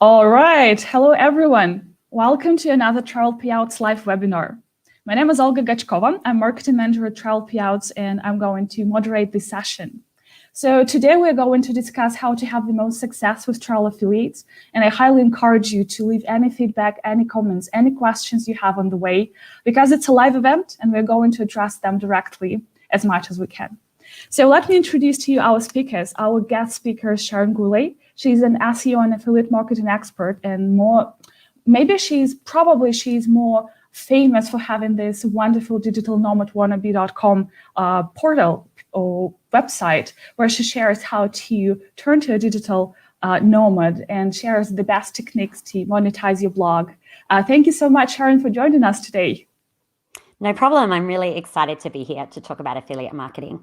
All right. Hello, everyone. Welcome to another Travelpayouts live webinar. My name is Olga Gachkova. I'm marketing manager at Travelpayouts, and I'm going to moderate this session. So today we're going to discuss how to have the most success with travel affiliates. And I highly encourage you to leave any feedback, any comments, any questions you have on the way, because it's a live event and we're going to address them directly as much as we can. So let me introduce to you our speakers. Our guest speaker is Sharon Gourlay. She's an SEO and affiliate marketing expert, and she's more famous for having this wonderful digital nomad wannabe.com portal or website where she shares how to turn to a digital nomad and shares the best techniques to monetize your blog. Thank you so much, Sharon, for joining us today. No problem. I'm really excited to be here to talk about affiliate marketing.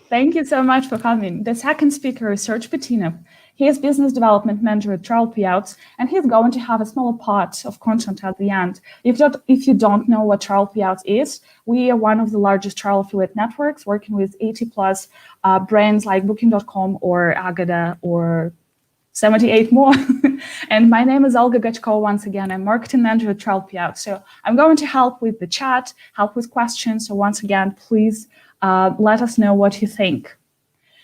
Thank you so much for coming. The second speaker is Serge Pitinoff. He is business development manager at Travelpayouts, and he's going to have a smaller part of content at the end. If you don't know what Travelpayouts is, we are one of the largest travel affiliate networks, working with 80 plus brands like Booking.com or Agoda or 78 more. And my name is Olga Gachkova. Once again, I'm marketing manager at Travelpayouts. So I'm going to help with the chat, help with questions. So once again, please let us know what you think.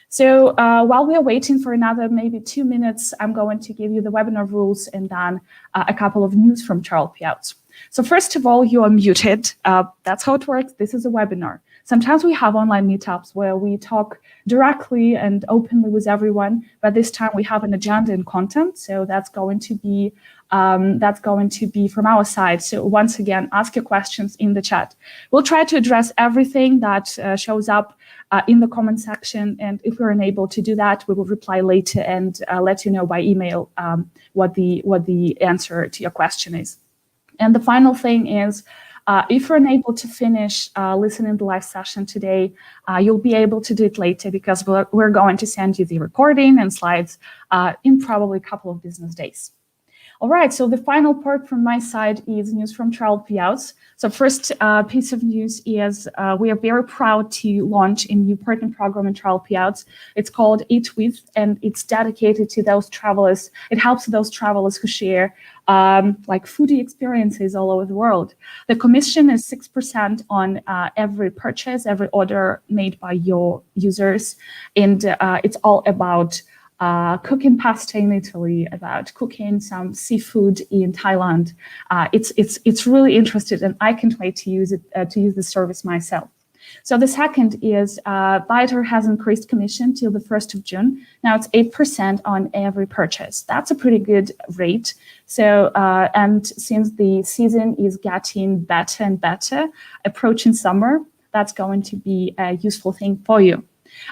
So while we are waiting for another maybe 2 minutes, I'm going to give you the webinar rules and then a couple of news from Travelpayouts. So first of all, you are muted. That's how it works. This is a webinar. Sometimes we have online meetups where we talk directly and openly with everyone, but this time we have an agenda and content. So that's going to be from our side. So once again, ask your questions in the chat. We'll try to address everything that shows up in the comment section, and if we're unable to do that, we will reply later and let you know by email what the answer to your question is. And the final thing is, if you're unable to finish listening to the live session today, you'll be able to do it later, because we're going to send you the recording and slides in probably a couple of business days. All right, so the final part from my side is news from Travelpayouts. So first piece of news is we are very proud to launch a new partner program in Travelpayouts. It's called Eat With, and it's dedicated to those travelers. It helps those travelers who share like foodie experiences all over the world. The commission is 6% on every purchase, every order made by your users. And it's all about cooking pasta in Italy, about cooking some seafood in Thailand. It's really interesting, and I can't wait to use the service myself. So the second is Viator has increased commission till the 1st of June. Now it's 8% on every purchase. That's a pretty good rate. So and since the season is getting better and better, approaching summer, that's going to be a useful thing for you.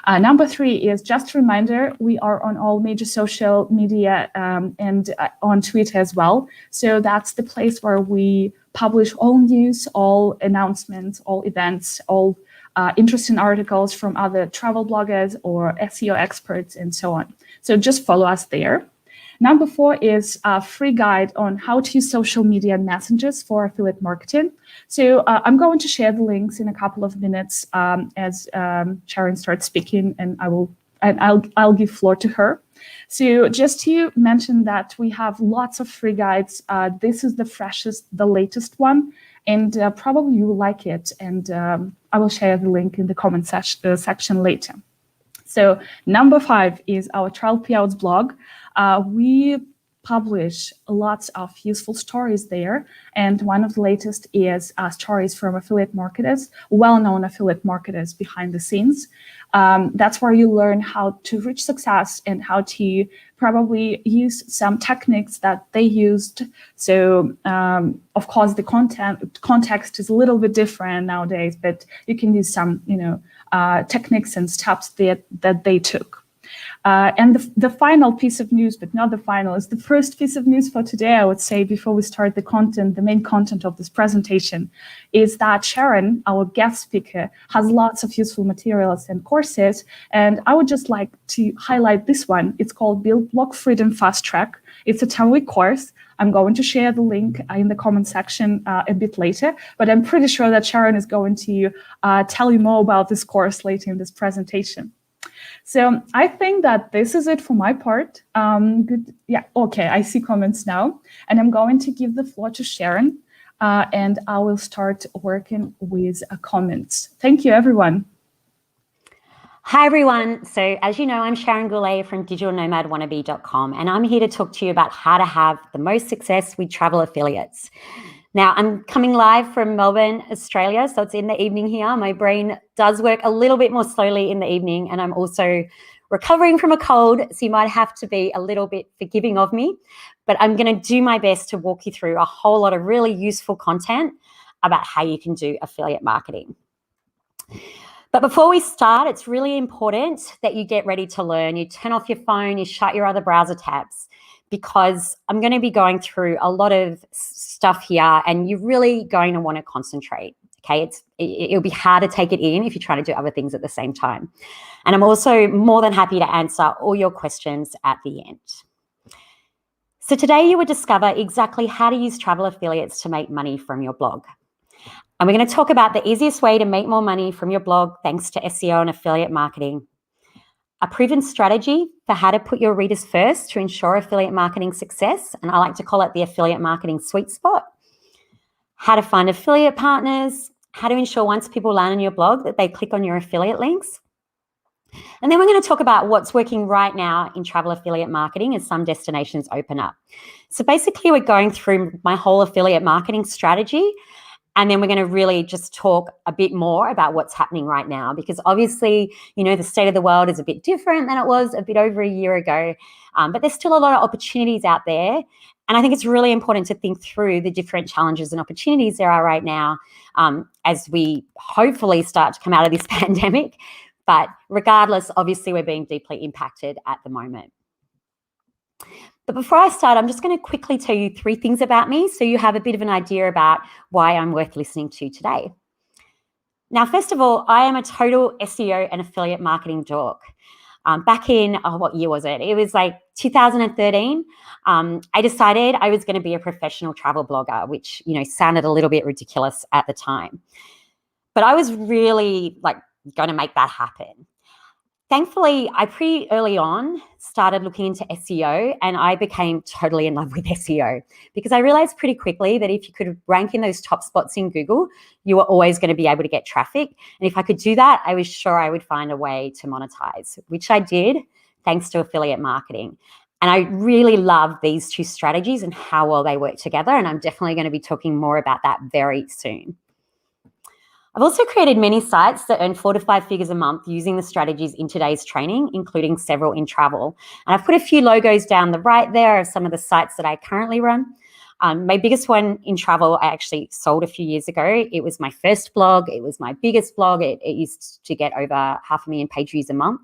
Number 3 is just a reminder, we are on all major social media and on Twitter as well. So that's the place where we publish all news, all announcements, all events, all interesting articles from other travel bloggers or SEO experts and so on. So just follow us there. Number 4 is a free guide on how to use social media messengers for affiliate marketing. So I'm going to share the links in a couple of minutes as Sharon starts speaking, and I'll give floor to her. So just to mention that we have lots of free guides. This is the freshest, the latest one, and probably you will like it. And I will share the link in the comment section later. So number 5 is our Travelpayouts blog. We publish lots of useful stories there, and one of the latest is stories from affiliate marketers, well-known affiliate marketers behind the scenes. That's where you learn how to reach success and how to probably use some techniques that they used. So of course the context is a little bit different nowadays, but you can use some techniques and steps that they took. And the final piece of news, but not the final, is the first piece of news for today, I would say, before we start the main content of this presentation, is that Sharon, our guest speaker, has lots of useful materials and courses. And I would just like to highlight this one. It's called Build Blog Freedom Fast Track. It's a 10-week course. I'm going to share the link in the comment section a bit later, but I'm pretty sure that Sharon is going to tell you more about this course later in this presentation. So I think that this is it for my part. Good. Yeah. Okay. I see comments now, and I'm going to give the floor to Sharon, and I will start working with comments. Thank you, everyone. Hi, everyone. So as you know, I'm Sharon Gourlay from digitalnomadwannabe.com, and I'm here to talk to you about how to have the most success with travel affiliates. Now, I'm coming live from Melbourne, Australia, so it's in the evening here. My brain does work a little bit more slowly in the evening, and I'm also recovering from a cold, so you might have to be a little bit forgiving of me, but I'm going to do my best to walk you through a whole lot of really useful content about how you can do affiliate marketing. But before we start, it's really important that you get ready to learn. You turn off your phone, you shut your other browser tabs, because I'm going to be going through a lot of stuff here and you're really going to want to concentrate. Okay, it'll be hard to take it in if you're trying to do other things at the same time. And I'm also more than happy to answer all your questions at the end. So today you will discover exactly how to use travel affiliates to make money from your blog. And we're going to talk about the easiest way to make more money from your blog thanks to SEO and affiliate marketing, a proven strategy for how to put your readers first to ensure affiliate marketing success, and I like to call it the affiliate marketing sweet spot, how to find affiliate partners, how to ensure once people land on your blog that they click on your affiliate links. And then we're going to talk about what's working right now in travel affiliate marketing as some destinations open up. So basically we're going through my whole affiliate marketing strategy, and then we're going to really just talk a bit more about what's happening right now, because obviously, you know, the state of the world is a bit different than it was a bit over a year ago, but there's still a lot of opportunities out there. And I think it's really important to think through the different challenges and opportunities there are right now as we hopefully start to come out of this pandemic. But regardless, obviously, we're being deeply impacted at the moment. But before I start, I'm just going to quickly tell you 3 things about me so you have a bit of an idea about why I'm worth listening to today. Now, first of all, I am a total SEO and affiliate marketing dork. Back in, what year was it? It was like 2013. I decided I was going to be a professional travel blogger, which, you know, sounded a little bit ridiculous at the time. But I was really like going to make that happen. Thankfully, I pretty early on started looking into SEO, and I became totally in love with SEO because I realized pretty quickly that if you could rank in those top spots in Google, you were always going to be able to get traffic. And if I could do that, I was sure I would find a way to monetize, which I did thanks to affiliate marketing. And I really love these 2 strategies and how well they work together. And I'm definitely going to be talking more about that very soon. I've also created many sites that earn 4 to 5 figures a month using the strategies in today's training, including several in travel. And I've put a few logos down the right there of some of the sites that I currently run. My biggest one in travel, I actually sold a few years ago. It was my first blog. It was my biggest blog. It used to get over 500,000 page views a month.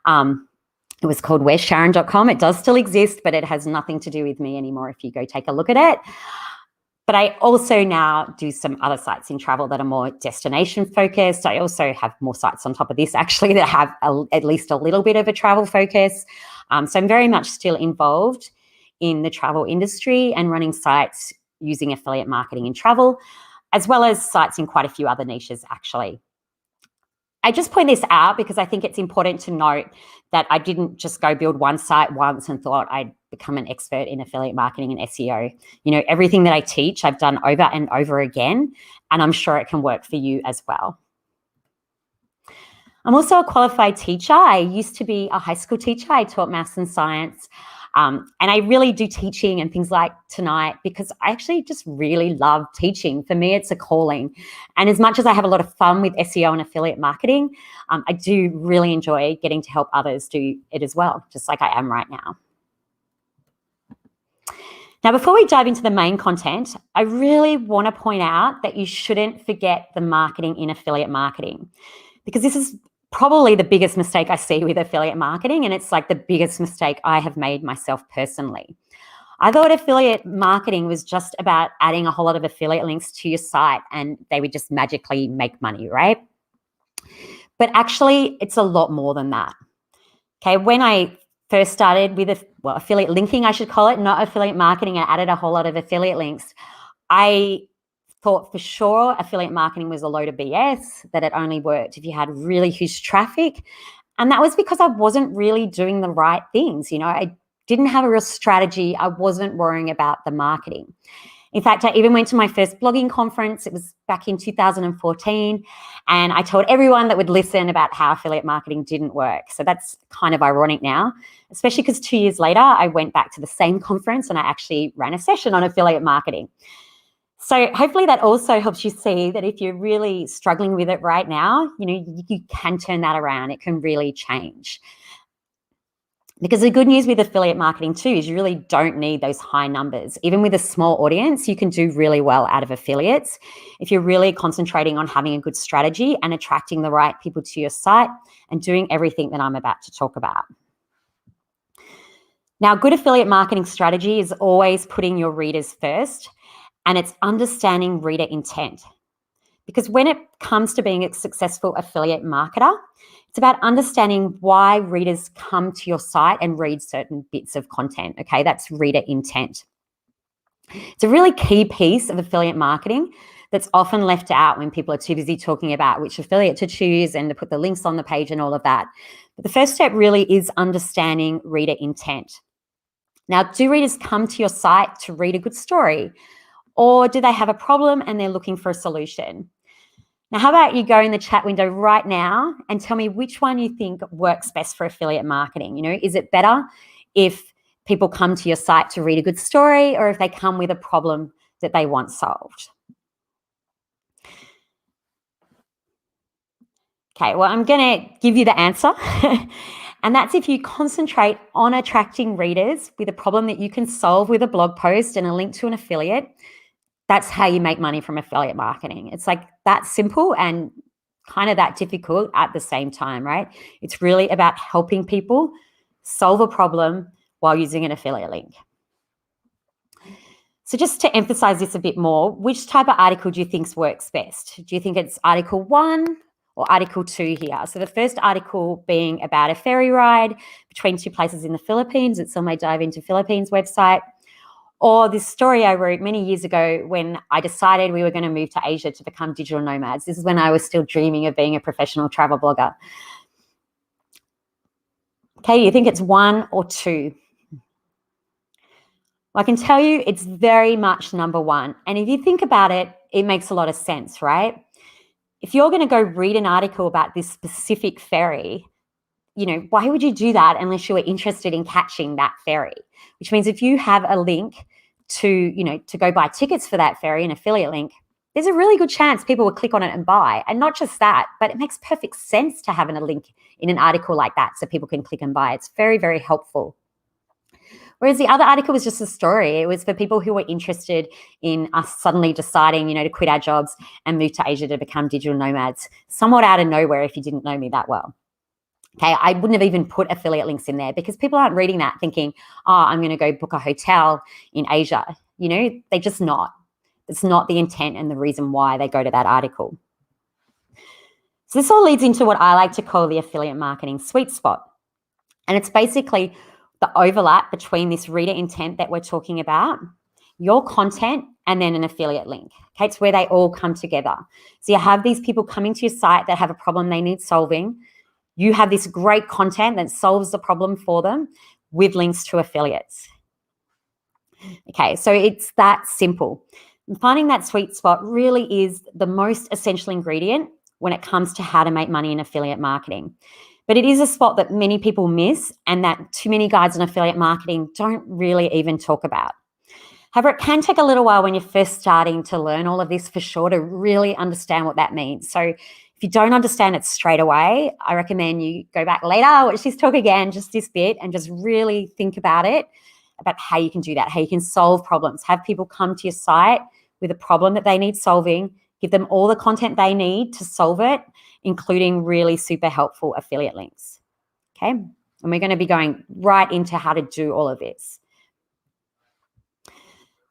It was called where'ssharon.com. It does still exist, but it has nothing to do with me anymore if you go take a look at it. But I also now do some other sites in travel that are more destination focused. I also have more sites on top of this actually that have at least a little bit of a travel focus. So I'm very much still involved in the travel industry and running sites using affiliate marketing in travel, as well as sites in quite a few other niches actually. I just point this out because I think it's important to note that I didn't just go build one site once and thought I'd become an expert in affiliate marketing and SEO. You know, everything that I teach, I've done over and over again, and I'm sure it can work for you as well. I'm also a qualified teacher. I used to be a high school teacher. I taught maths and science. And I really do teaching and things like tonight because I actually just really love teaching. For me, it's a calling. And as much as I have a lot of fun with SEO and affiliate marketing, I do really enjoy getting to help others do it as well, just like I am right now. Now, before we dive into the main content, I really want to point out that you shouldn't forget the marketing in affiliate marketing, because this is probably the biggest mistake I see with affiliate marketing, and it's like the biggest mistake I have made myself personally. I thought affiliate marketing was just about adding a whole lot of affiliate links to your site and they would just magically make money, right? But actually, it's a lot more than that. Okay, when I first started with affiliate linking, I should call it, not affiliate marketing, and added a whole lot of affiliate links, I thought for sure affiliate marketing was a load of BS, that it only worked if you had really huge traffic And that was because I wasn't really doing the right things. I didn't have a real strategy. I wasn't worrying about the marketing. In fact, I even went to my first blogging conference. It was back in 2014. And I told everyone that would listen about how affiliate marketing didn't work. So that's kind of ironic now, especially because 2 years later, I went back to the same conference and I actually ran a session on affiliate marketing. So hopefully that also helps you see that if you're really struggling with it right now, you can turn that around. It can really change. Because the good news with affiliate marketing too is you really don't need those high numbers. Even with a small audience, you can do really well out of affiliates if you're really concentrating on having a good strategy and attracting the right people to your site and doing everything that I'm about to talk about. Now, good affiliate marketing strategy is always putting your readers first, and it's understanding reader intent. Because when it comes to being a successful affiliate marketer, it's about understanding why readers come to your site and read certain bits of content, okay? That's reader intent. It's a really key piece of affiliate marketing that's often left out when people are too busy talking about which affiliate to choose and to put the links on the page and all of that. But the first step really is understanding reader intent. Now, do readers come to your site to read a good story? Or do they have a problem and they're looking for a solution? Now, how about you go in the chat window right now and tell me which one you think works best for affiliate marketing? Is it better if people come to your site to read a good story or if they come with a problem that they want solved? Okay, well, I'm going to give you the answer. And that's if you concentrate on attracting readers with a problem that you can solve with a blog post and a link to an affiliate. That's how you make money from affiliate marketing. It's like that simple and kind of that difficult at the same time, right? It's really about helping people solve a problem while using an affiliate link. So just to emphasize this a bit more, which type of article do you think works best? Do you think it's article 1 or article 2 here? So the first article being about a ferry ride between two places in the Philippines. It's on my Dive into Philippines website. Or this story I wrote many years ago when I decided we were going to move to Asia to become digital nomads. This is when I was still dreaming of being a professional travel blogger. Okay, you think it's 1 or 2? Well, I can tell you it's very much number 1. And if you think about it, it makes a lot of sense, right? If you're going to go read an article about this specific ferry, why would you do that unless you were interested in catching that ferry? Which means if you have a link to go buy tickets for that ferry, an affiliate link, there's a really good chance people will click on it and buy. And not just that, but it makes perfect sense to have a link in an article like that so people can click and buy. It's very, very helpful. Whereas the other article was just a story. It was for people who were interested in us suddenly deciding, to quit our jobs and move to Asia to become digital nomads, somewhat out of nowhere if you didn't know me that well. Okay, I wouldn't have even put affiliate links in there because people aren't reading that thinking, oh, I'm going to go book a hotel in Asia. They're just not. It's not the intent and the reason why they go to that article. So this all leads into what I like to call the affiliate marketing sweet spot. And it's basically the overlap between this reader intent that we're talking about, your content, and then an affiliate link. Okay, it's where they all come together. So you have these people coming to your site that have a problem they need solving. You have this great content that solves the problem for them with links to affiliates. Okay, so it's that simple. And finding that sweet spot really is the most essential ingredient when it comes to how to make money in affiliate marketing. But it is a spot that many people miss and that too many guides on affiliate marketing don't really even talk about. However, it can take a little while when you're first starting to learn all of this for sure to really understand what that means. So if you don't understand it straight away, I recommend you go back later, watch this talk again, just this bit, and just really think about it, about how you can do that, how you can solve problems. Have people come to your site with a problem that they need solving, give them all the content they need to solve it, including really super helpful affiliate links. Okay, and we're going to be going right into how to do all of this.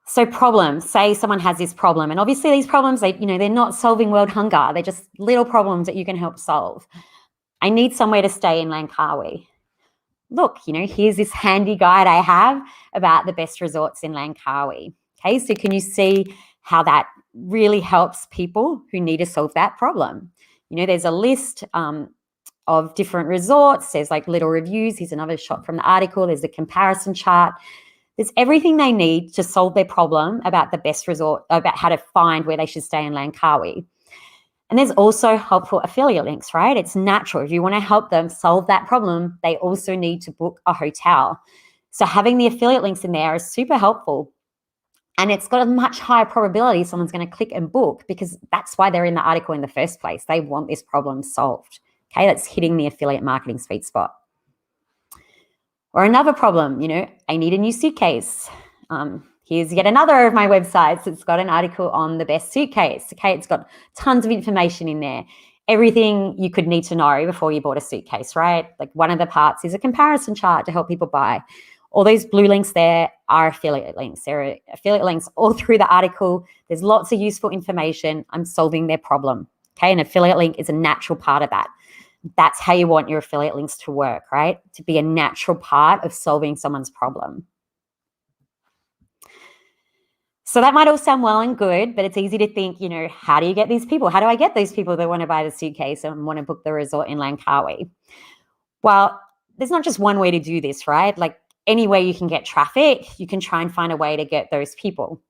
So problems, say someone has this problem, and obviously these problems, they're not solving world hunger. They're just little problems that you can help solve. I need somewhere to stay in Langkawi. Look, here's this handy guide I have about the best resorts in Langkawi. Okay, so can you see how that really helps people who need to solve that problem? There's a list of of different resorts. There's like little reviews. Here's another shot from the article. There's a comparison chart. There's everything they need to solve their problem about the best resort, about how to find where they should stay in Langkawi. And there's also helpful affiliate links, right? It's natural. If you want to help them solve that problem, they also need to book a hotel. So having the affiliate links in there is super helpful. And it's got a much higher probability someone's going to click and book, because that's why they're in the article in the first place. They want this problem solved. Okay, that's hitting the affiliate marketing sweet spot. Or another problem, I need a new suitcase. Here's yet another of my websites. It's got an article on the best suitcase. Okay, it's got tons of information in there. Everything you could need to know before you bought a suitcase, right? Like one of the parts is a comparison chart to help people buy. All those blue links there are affiliate links. There are affiliate links all through the article. There's lots of useful information. I'm solving their problem. Okay, an affiliate link is a natural part of that. That's how you want your affiliate links to work, right? To be a natural part of solving someone's problem. So that might all sound well and good, but it's easy to think, how do you get these people? How do I get those people that want to buy the suitcase and want to book the resort in Langkawi? Well, there's not just one way to do this, right? Like any way you can get traffic, you can try and find a way to get those people.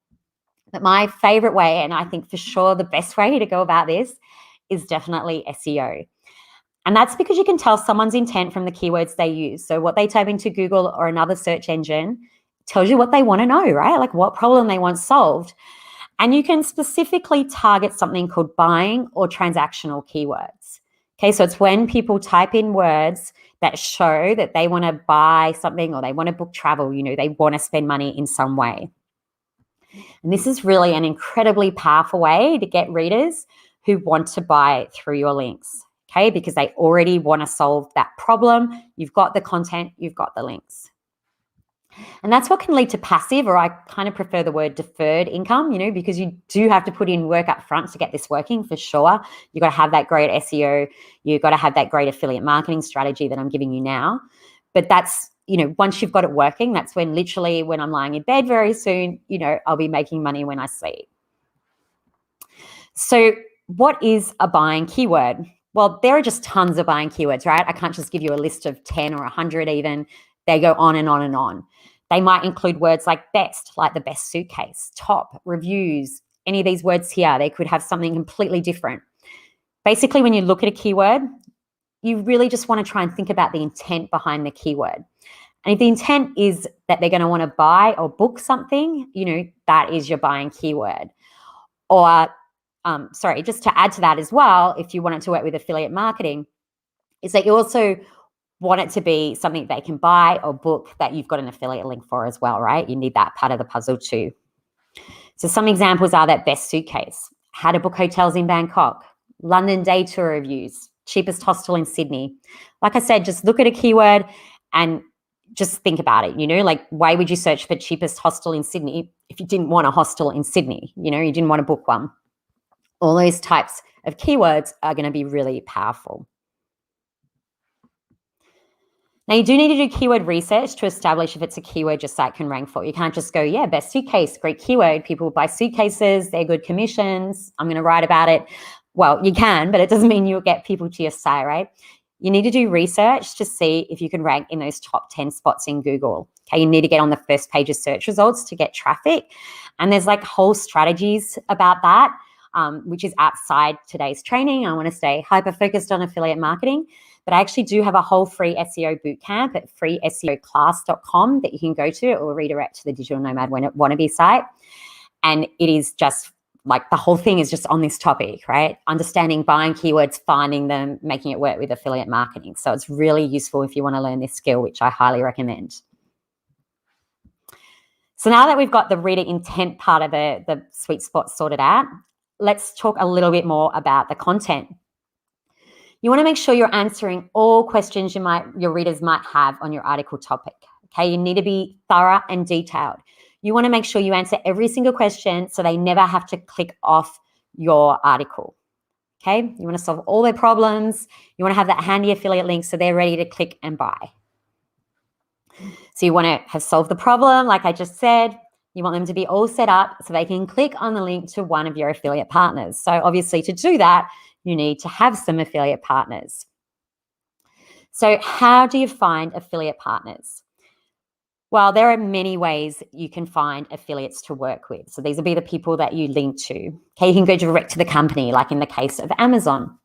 But my favorite way, and I think for sure the best way to go about this, is definitely SEO. And that's because you can tell someone's intent from the keywords they use. So what they type into Google or another search engine tells you what they want to know, right? Like what problem they want solved. And you can specifically target something called buying or transactional keywords. Okay, so it's when people type in words that show that they want to buy something or they want to book travel, they want to spend money in some way. And this is really an incredibly powerful way to get readers who want to buy through your links. Okay, because they already want to solve that problem. You've got the content, you've got the links. And that's what can lead to passive, or I kind of prefer the word deferred income, because you do have to put in work up front to get this working for sure. You've got to have that great SEO. You've got to have that great affiliate marketing strategy that I'm giving you now. But that's, once you've got it working, that's when literally when I'm lying in bed very soon, I'll be making money when I sleep. So what is a buying keyword? Well, there are just tons of buying keywords, right? I can't just give you a list of 10 or 100 even. They go on and on and on. They might include words like best, like the best suitcase, top, reviews, any of these words here. They could have something completely different. Basically, when you look at a keyword, you really just want to try and think about the intent behind the keyword. And if the intent is that they're going to want to buy or book something, that is your buying keyword. Or just to add to that as well, if you wanted to work with affiliate marketing, is that you also want it to be something they can buy or book that you've got an affiliate link for as well, right? You need that part of the puzzle too. So some examples are that best suitcase, how to book hotels in Bangkok, London day tour reviews, cheapest hostel in Sydney. Like I said, just look at a keyword and just think about it, like why would you search for cheapest hostel in Sydney if you didn't want a hostel in Sydney, you didn't want to book one. All those types of keywords are going to be really powerful. Now, you do need to do keyword research to establish if it's a keyword your site can rank for. You can't just go, yeah, best suitcase, great keyword. People buy suitcases, they're good commissions. I'm going to write about it. Well, you can, but it doesn't mean you'll get people to your site, right? You need to do research to see if you can rank in those top 10 spots in Google. Okay, you need to get on the first page of search results to get traffic. And there's like whole strategies about that. Which is outside today's training. I want to stay hyper-focused on affiliate marketing, but I actually do have a whole free SEO bootcamp at freeseoclass.com that you can go to. It will redirect to the Digital Nomad Wannabe site. And it is just like the whole thing is just on this topic, right? Understanding buying keywords, finding them, making it work with affiliate marketing. So it's really useful if you want to learn this skill, which I highly recommend. So now that we've got the reader intent part of the sweet spot sorted out, let's talk a little bit more about the content. You want to make sure you're answering all questions your readers might have on your article topic. Okay, you need to be thorough and detailed. You want to make sure you answer every single question so they never have to click off your article. Okay, you want to solve all their problems. You want to have that handy affiliate link so they're ready to click and buy. So you want to have solved the problem, like I just said. You want them to be all set up so they can click on the link to one of your affiliate partners. So obviously to do that, you need to have some affiliate partners. So how do you find affiliate partners? Well, there are many ways you can find affiliates to work with. So these will be the people that you link to. Okay, you can go direct to the company, like in the case of Amazon.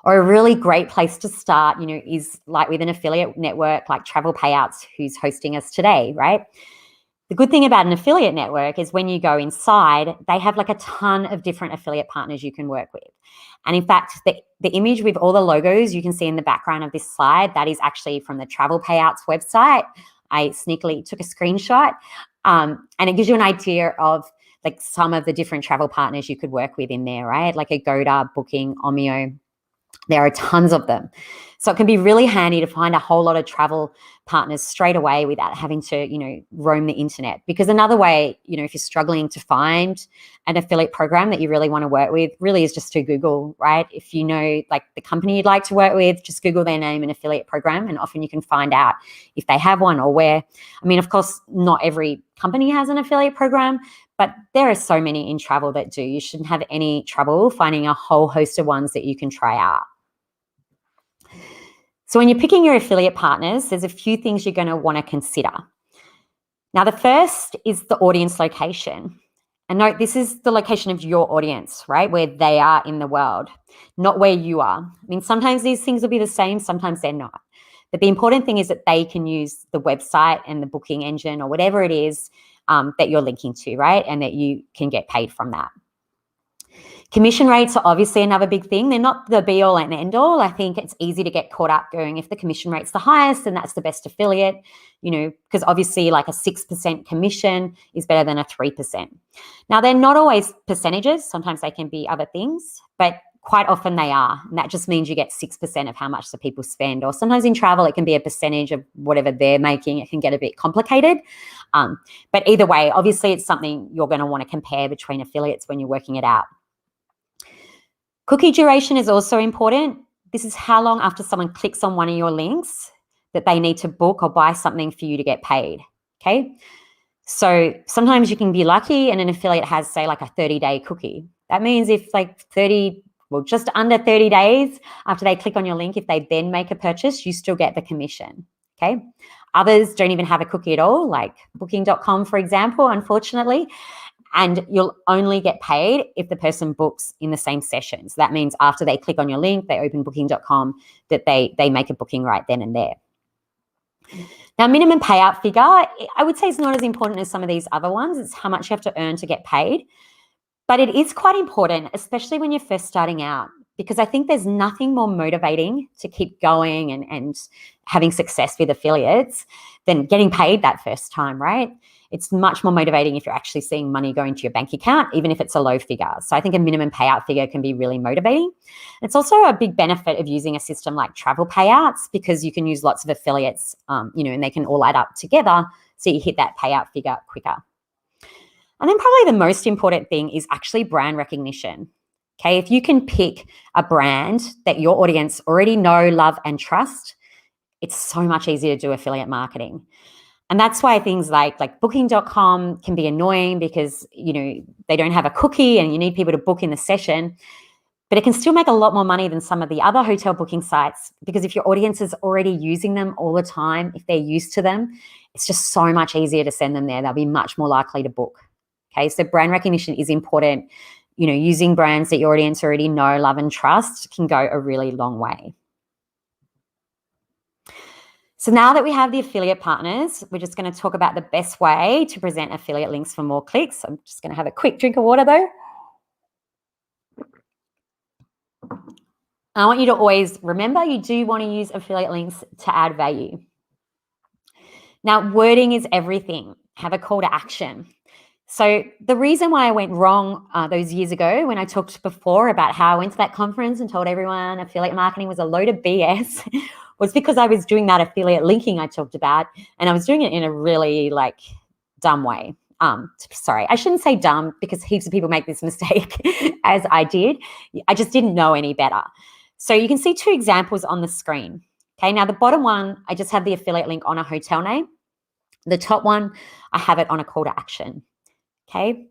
Or a really great place to start, is like with an affiliate network like Travelpayouts, who's hosting us today, right? The good thing about an affiliate network is when you go inside, they have like a ton of different affiliate partners you can work with. And in fact, the image with all the logos you can see in the background of this slide, that is actually from the Travelpayouts website. I sneakily took a screenshot, and it gives you an idea of like some of the different travel partners you could work with in there, right? Like Agoda, Booking, Omio. There are tons of them. So it can be really handy to find a whole lot of travel partners straight away without having to, roam the internet. Because another way, if you're struggling to find an affiliate program that you really want to work with, really is just to Google, right? If you know like the company you'd like to work with, just Google their name and affiliate program, and often you can find out if they have one or where. I mean, of course, not every company has an affiliate program, but there are so many in travel that do. You shouldn't have any trouble finding a whole host of ones that you can try out. So when you're picking your affiliate partners, there's a few things you're going to want to consider. Now, the first is the audience location. And note, this is the location of your audience, right? Where they are in the world, not where you are. I mean, sometimes these things will be the same, sometimes they're not. But the important thing is that they can use the website and the booking engine or whatever it is that you're linking to, right? And that you can get paid from that. Commission rates are obviously another big thing. They're not the be all and end all. I think it's easy to get caught up going, if the commission rate's the highest, then that's the best affiliate, because obviously like a 6% commission is better than a 3%. Now, they're not always percentages. Sometimes they can be other things, but quite often they are. And that just means you get 6% of how much the people spend. Or sometimes in travel, it can be a percentage of whatever they're making. It can get a bit complicated. But either way, obviously it's something you're going to want to compare between affiliates when you're working it out. Cookie duration is also important. This is how long after someone clicks on one of your links that they need to book or buy something for you to get paid, okay? So sometimes you can be lucky and an affiliate has, say, like a 30-day cookie. That means if just under 30 days after they click on your link, if they then make a purchase, you still get the commission, okay? Others don't even have a cookie at all, like booking.com, for example, unfortunately. And you'll only get paid if the person books in the same session. So that means after they click on your link, they open booking.com, that they make a booking right then and there. Now, minimum payout figure, I would say is not as important as some of these other ones. It's how much you have to earn to get paid. But it is quite important, especially when you're first starting out, because I think there's nothing more motivating to keep going and having success with affiliates than getting paid that first time, right? It's much more motivating if you're actually seeing money go into your bank account, even if it's a low figure. So I think a minimum payout figure can be really motivating. It's also a big benefit of using a system like Travelpayouts, because you can use lots of affiliates, and they can all add up together, so you hit that payout figure quicker. And then probably the most important thing is actually brand recognition. Okay, if you can pick a brand that your audience already know, love, and trust, it's so much easier to do affiliate marketing. And that's why things like booking.com can be annoying, because, they don't have a cookie and you need people to book in the session. But it can still make a lot more money than some of the other hotel booking sites, because if your audience is already using them all the time, if they're used to them, it's just so much easier to send them there. They'll be much more likely to book. Okay, so brand recognition is important. Using brands that your audience already know, love, and trust can go a really long way. So now that we have the affiliate partners, we're just going to talk about the best way to present affiliate links for more clicks. I'm just going to have a quick drink of water though. I want you to always remember, you do want to use affiliate links to add value. Now, wording is everything. Have a call to action. So the reason why I went wrong those years ago, when I talked before about how I went to that conference and told everyone affiliate marketing was a load of BS, was because I was doing that affiliate linking I talked about, and I was doing it in a really dumb way. Sorry, I shouldn't say dumb, because heaps of people make this mistake as I did. I just didn't know any better. So you can see two examples on the screen. Okay, now the bottom one, I just have the affiliate link on a hotel name. The top one, I have it on a call to action. Okay,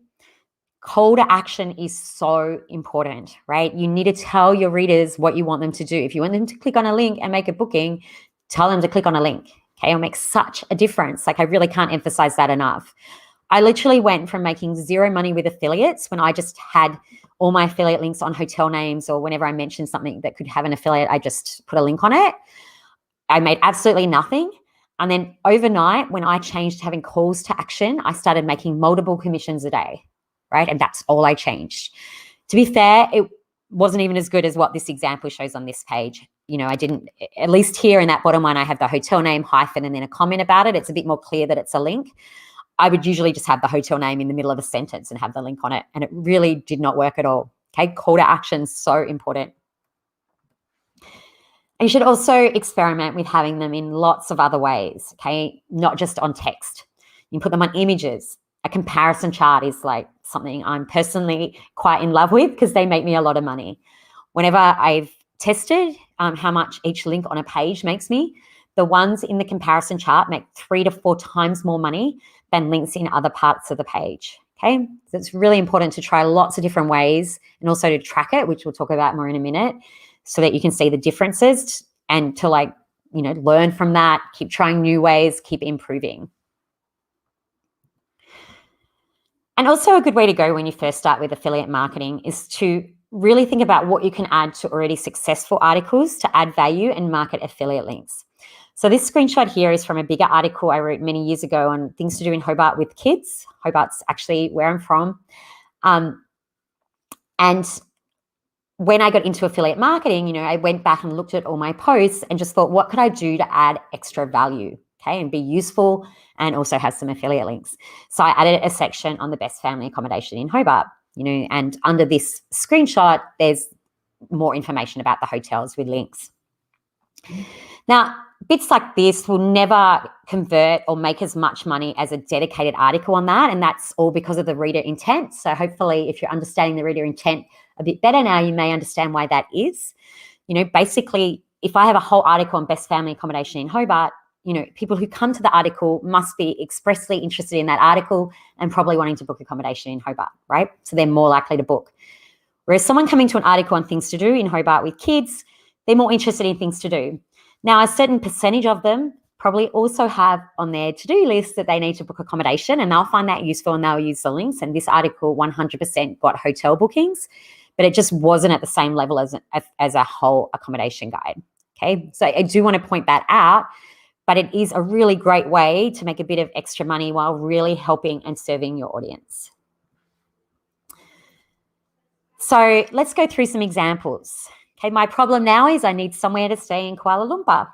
Call to action is so important, right? You need to tell your readers what you want them to do. If you want them to click on a link and make a booking, tell them to click on a link. Okay, it'll make such a difference. Like, I really can't emphasize that enough. I literally went from making zero money with affiliates when I just had all my affiliate links on hotel names, or whenever I mentioned something that could have an affiliate, I just put a link on it. I made absolutely nothing. And then overnight, when I changed to having calls to action, I started making multiple commissions a day, right? And that's all I changed. To be fair, it wasn't even as good as what this example shows on this page. I didn't, at least here in that bottom one, I have the hotel name hyphen and then a comment about it. It's a bit more clear that it's a link. I would usually just have the hotel name in the middle of a sentence and have the link on it. And it really did not work at all. Okay, call to action, so important. And you should also experiment with having them in lots of other ways, okay? Not just on text. You can put them on images. A comparison chart is like something I'm personally quite in love with because they make me a lot of money. Whenever I've tested how much each link on a page makes me, the ones in the comparison chart make 3 to 4 times more money than links in other parts of the page, okay? So it's really important to try lots of different ways and also to track it, which we'll talk about more in a minute, so that you can see the differences and to learn from that, keep trying new ways, keep improving. And also a good way to go when you first start with affiliate marketing is to really think about what you can add to already successful articles to add value and market affiliate links. So this screenshot here is from a bigger article I wrote many years ago on things to do in Hobart with kids. Hobart's actually where I'm from. And when I got into affiliate marketing, I went back and looked at all my posts and just thought, what could I do to add extra value, okay, and be useful and also have some affiliate links? So I added a section on the best family accommodation in Hobart, and under this screenshot, there's more information about the hotels with links. Now, bits like this will never convert or make as much money as a dedicated article on that, and that's all because of the reader intent. So hopefully, if you're understanding the reader intent a bit better now, you may understand why that is. Basically, if I have a whole article on best family accommodation in Hobart, people who come to the article must be expressly interested in that article and probably wanting to book accommodation in Hobart, right? So they're more likely to book. Whereas someone coming to an article on things to do in Hobart with kids, they're more interested in things to do. Now, a certain percentage of them probably also have on their to-do list that they need to book accommodation, and they'll find that useful and they'll use the links. And this article 100% got hotel bookings, but it just wasn't at the same level as a whole accommodation guide, okay? So I do want to point that out, but it is a really great way to make a bit of extra money while really helping and serving your audience. So let's go through some examples. Okay, my problem now is I need somewhere to stay in Kuala Lumpur.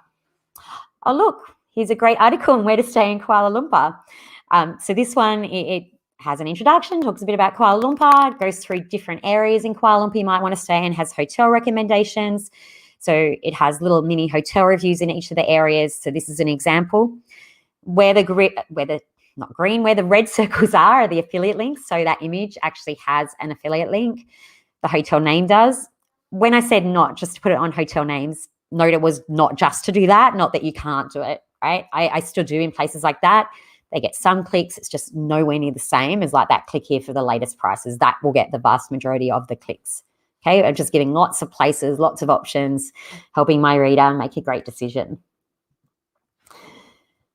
Oh, look, here's a great article on where to stay in Kuala Lumpur. So this one, it has an introduction, talks a bit about Kuala Lumpur, goes through different areas in Kuala Lumpur you might want to stay in, has hotel recommendations. So it has little mini hotel reviews in each of the areas. So this is an example. Where the red circles are the affiliate links. So that image actually has an affiliate link. The hotel name does. When I said not just to put it on hotel names, note it was not just to do that, not that you can't do it, right? I still do in places like that. They get some clicks. It's just nowhere near the same as like that click here for the latest prices. That will get the vast majority of the clicks. Okay, I'm just giving lots of places, lots of options, helping my reader make a great decision.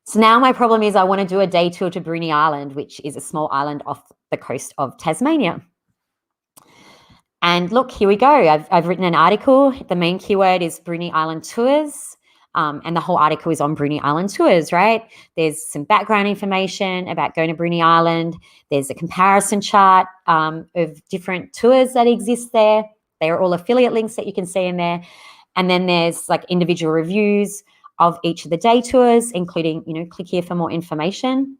So now my problem is I want to do a day tour to Bruny Island, which is a small island off the coast of Tasmania. And look, here we go. I've written an article. The main keyword is Bruny Island tours, and the whole article is on Bruny Island tours, right? There's some background information about going to Bruny Island. There's a comparison chart of different tours that exist there. They are all affiliate links that you can see in there. And then there's like individual reviews of each of the day tours, including, click here for more information.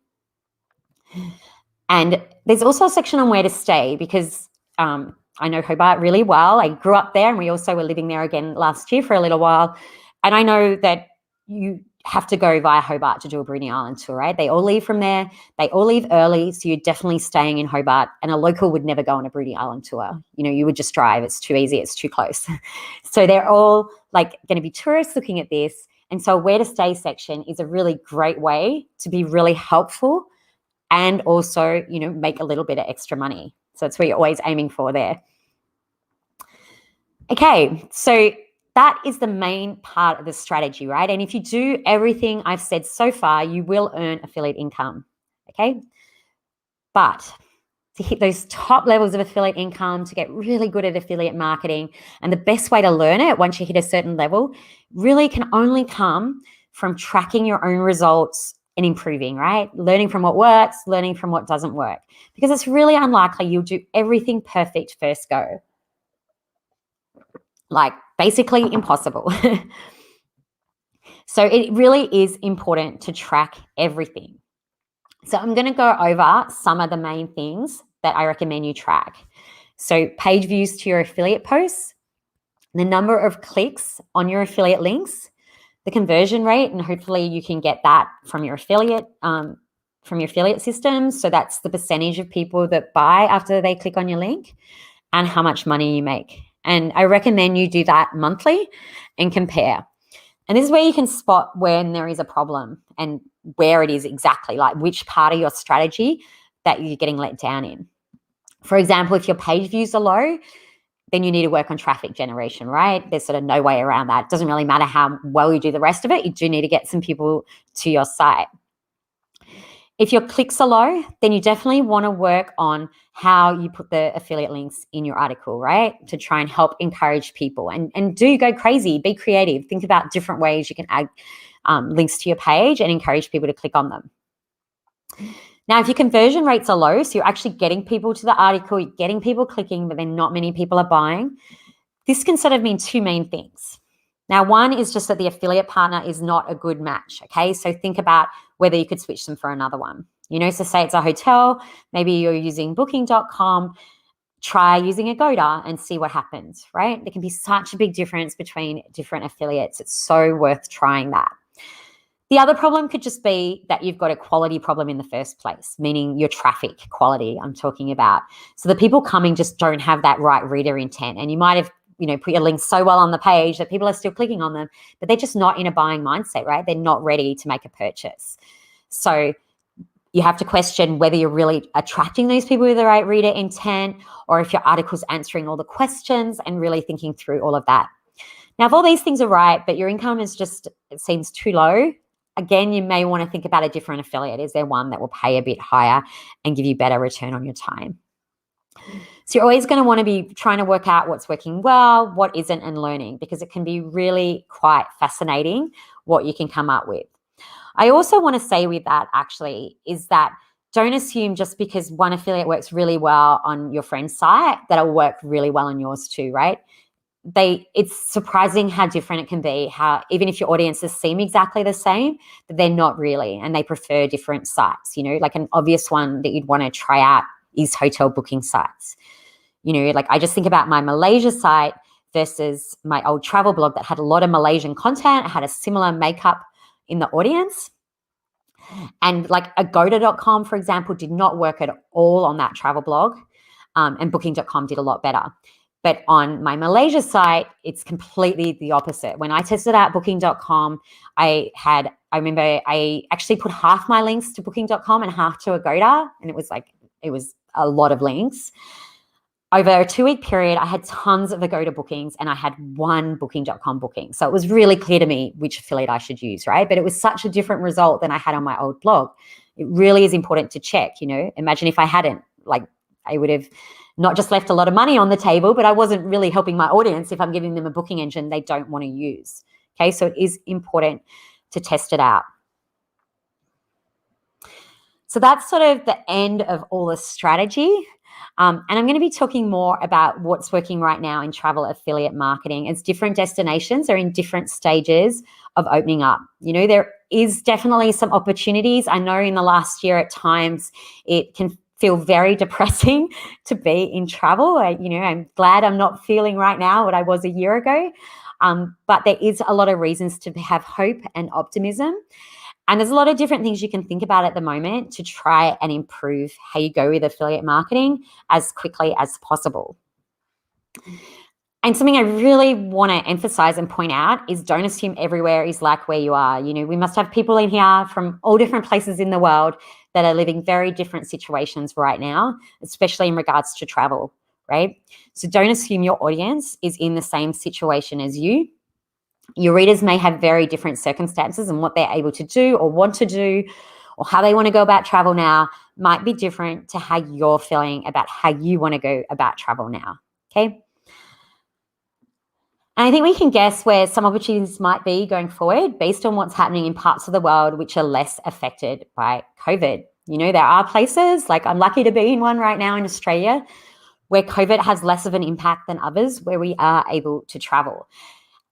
And there's also a section on where to stay because I know Hobart really well. I grew up there and we also were living there again last year for a little while. And I know that you have to go via Hobart to do a Bruny Island tour, right? They all leave from there. They all leave early. So you're definitely staying in Hobart, and a local would never go on a Bruny Island tour. You would just drive. It's too easy. It's too close. So they're all like going to be tourists looking at this. And so where to stay section is a really great way to be really helpful and also, make a little bit of extra money. So that's what you're always aiming for there. Okay, so that is the main part of the strategy, right? And if you do everything I've said so far, you will earn affiliate income, okay? But to hit those top levels of affiliate income, to get really good at affiliate marketing, and the best way to learn it once you hit a certain level really can only come from tracking your own results and improving, right? Learning from what works, learning from what doesn't work, because it's really unlikely you'll do everything perfect first go. Like basically impossible. So it really is important to track everything. So I'm going to go over some of the main things that I recommend you track. So page views to your affiliate posts, the number of clicks on your affiliate links, the conversion rate, and hopefully you can get that from your affiliate system. So that's the percentage of people that buy after they click on your link, and how much money you make. And I recommend you do that monthly and compare. And this is where you can spot when there is a problem and where it is exactly, like which part of your strategy that you're getting let down in. For example, if your page views are low, then you need to work on traffic generation, right? There's sort of no way around that. It doesn't really matter how well you do the rest of it. You do need to get some people to your site. If your clicks are low, then you definitely want to work on how you put the affiliate links in your article, right? To try and help encourage people, and do go crazy, be creative. Think about different ways you can add links to your page and encourage people to click on them. Now, if your conversion rates are low, so you're actually getting people to the article, you're getting people clicking, but then not many people are buying, this can sort of mean two main things. Now, one is just that the affiliate partner is not a good match, okay? So think about whether you could switch them for another one. So say it's a hotel, maybe you're using booking.com, try using Agoda and see what happens, right? There can be such a big difference between different affiliates. It's so worth trying that. The other problem could just be that you've got a quality problem in the first place, meaning your traffic quality I'm talking about. So the people coming just don't have that right reader intent, and you might have put your links so well on the page that people are still clicking on them, but they're just not in a buying mindset, right? They're not ready to make a purchase. So you have to question whether you're really attracting those people with the right reader intent, or if your article's answering all the questions, and really thinking through all of that. Now, if all these things are right, but your income is just, it seems too low, again, you may want to think about a different affiliate. Is there one that will pay a bit higher and give you better return on your time? So you're always going to want to be trying to work out what's working well, what isn't, and learning, because it can be really quite fascinating what you can come up with. I also want to say with that actually is that don't assume just because one affiliate works really well on your friend's site that it'll work really well on yours too, right? It's surprising how different it can be, how even if your audiences seem exactly the same, that they're not really, and they prefer different sites. Like an obvious one that you'd want to try out is hotel booking sites. Like I just think about my Malaysia site versus my old travel blog that had a lot of Malaysian content. It had a similar makeup in the audience. And like Agoda.com, for example, did not work at all on that travel blog, and Booking.com did a lot better. But on my Malaysia site, it's completely the opposite. When I tested out Booking.com, I remember I actually put half my links to Booking.com and half to Agoda, and it was a lot of links. Over a 2-week period, I had tons of Agoda bookings and I had one Booking.com booking. So it was really clear to me which affiliate I should use, right? But it was such a different result than I had on my old blog. It really is important to check, Imagine if I hadn't, I would have not just left a lot of money on the table, but I wasn't really helping my audience if I'm giving them a booking engine they don't want to use. Okay, so it is important to test it out. So that's sort of the end of all the strategy. And I'm going to be talking more about what's working right now in travel affiliate marketing, as different destinations are in different stages of opening up. There is definitely some opportunities. I know in the last year at times it can feel very depressing to be in travel. I'm glad I'm not feeling right now what I was a year ago. But there is a lot of reasons to have hope and optimism. And there's a lot of different things you can think about at the moment to try and improve how you go with affiliate marketing as quickly as possible. And something I really want to emphasize and point out is don't assume everywhere is like where you are. We must have people in here from all different places in the world that are living very different situations right now, especially in regards to travel, right? So don't assume your audience is in the same situation as you. Your readers may have very different circumstances, and what they're able to do or want to do or how they want to go about travel now might be different to how you're feeling about how you want to go about travel now, okay? And I think we can guess where some opportunities might be going forward based on what's happening in parts of the world which are less affected by COVID. You know, there are places, like I'm lucky to be in one right now in Australia, where COVID has less of an impact than others, where we are able to travel.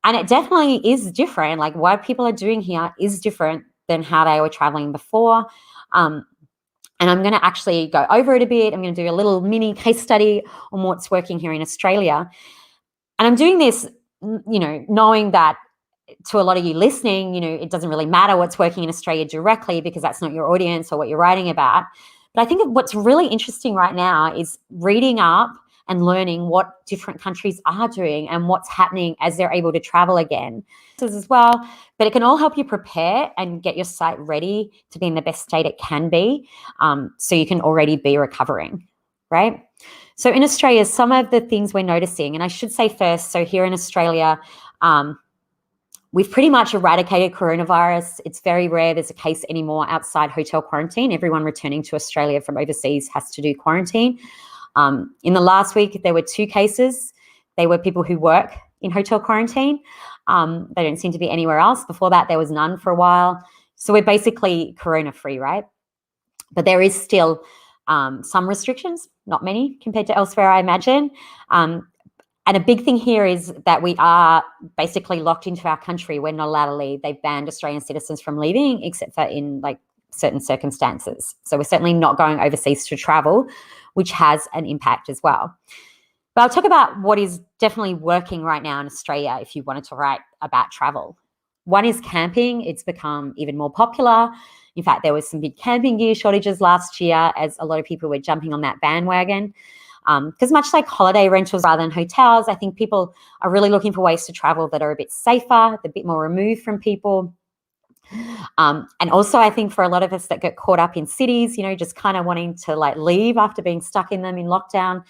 And it definitely is different. Like what people are doing here is different than how they were traveling before. And I'm going to actually go over it a bit. I'm going to do a little mini case study on what's working here in Australia. And I'm doing this, you know, knowing that to a lot of you listening, you know, it doesn't really matter what's working in Australia directly because that's not your audience or what you're writing about. But I think what's really interesting right now is reading up and learning what different countries are doing and what's happening as they're able to travel again as well. But it can all help you prepare and get your site ready to be in the best state it can be, so you can already be recovering, right? So in Australia, some of the things we're noticing, and I should say first, so here in Australia, we've pretty much eradicated coronavirus. It's very rare there's a case anymore outside hotel quarantine. Everyone returning to Australia from overseas has to do quarantine. In the last week, there were 2 cases. They were people who work in hotel quarantine. They don't seem to be anywhere else. Before that, there was none for a while. So we're basically corona-free, right? But there is still some restrictions, not many compared to elsewhere, I imagine. And a big thing here is that we are basically locked into our country. We're not allowed to leave. They've banned Australian citizens from leaving, except for in like certain circumstances. So we're certainly not going overseas to travel, which has an impact as well. But I'll talk about what is definitely working right now in Australia if you wanted to write about travel. One is camping. It's become even more popular. In fact, there was some big camping gear shortages last year as a lot of people were jumping on that bandwagon. Because much like holiday rentals rather than hotels, I think people are really looking for ways to travel that are a bit safer, a bit more removed from people. And also I think for a lot of us that get caught up in cities, you know, just kind of wanting to like leave after being stuck in them in lockdown.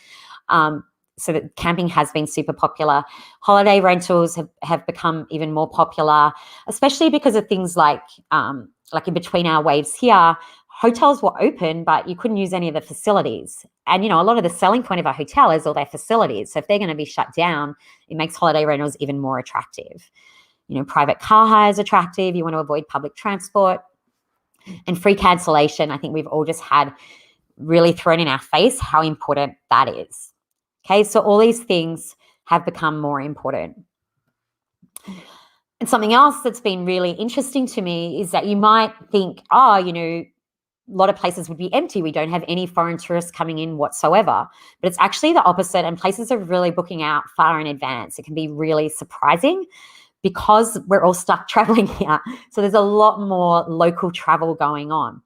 So that camping has been super popular. Holiday rentals have become even more popular, especially because of things like in between our waves here, hotels were open, but you couldn't use any of the facilities. And, you know, a lot of the selling point of a hotel is all their facilities. So if they're going to be shut down, it makes holiday rentals even more attractive. You know, private car hire is attractive. You want to avoid public transport. And free cancellation, I think we've all just had really thrown in our face how important that is. Okay, so all these things have become more important. And something else that's been really interesting to me is that you might think, oh, you know, a lot of places would be empty. We don't have any foreign tourists coming in whatsoever. But it's actually the opposite, and places are really booking out far in advance. It can be really surprising because we're all stuck traveling here. So there's a lot more local travel going on.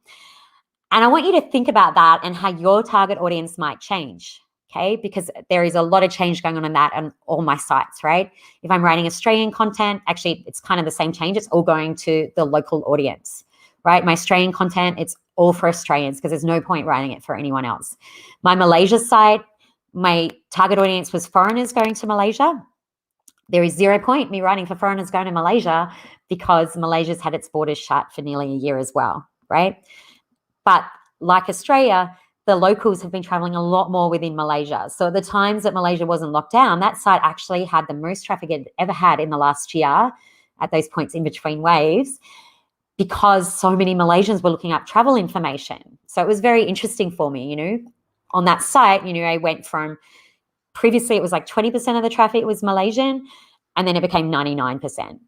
And I want you to think about that and how your target audience might change. Okay, because there is a lot of change going on in that on all my sites, right? If I'm writing Australian content, actually, it's kind of the same change. It's all going to the local audience, right? My Australian content, it's all for Australians because there's no point writing it for anyone else. My Malaysia site, my target audience was foreigners going to Malaysia. There is 0 point me writing for foreigners going to Malaysia because Malaysia's had its borders shut for nearly a year as well, right? But like Australia, the locals have been traveling a lot more within Malaysia. So at the times that Malaysia wasn't locked down, that site actually had the most traffic it ever had in the last year at those points in between waves because so many Malaysians were looking up travel information. So it was very interesting for me, you know. On that site, you know, I went from previously it was like 20% of the traffic was Malaysian and then it became 99%.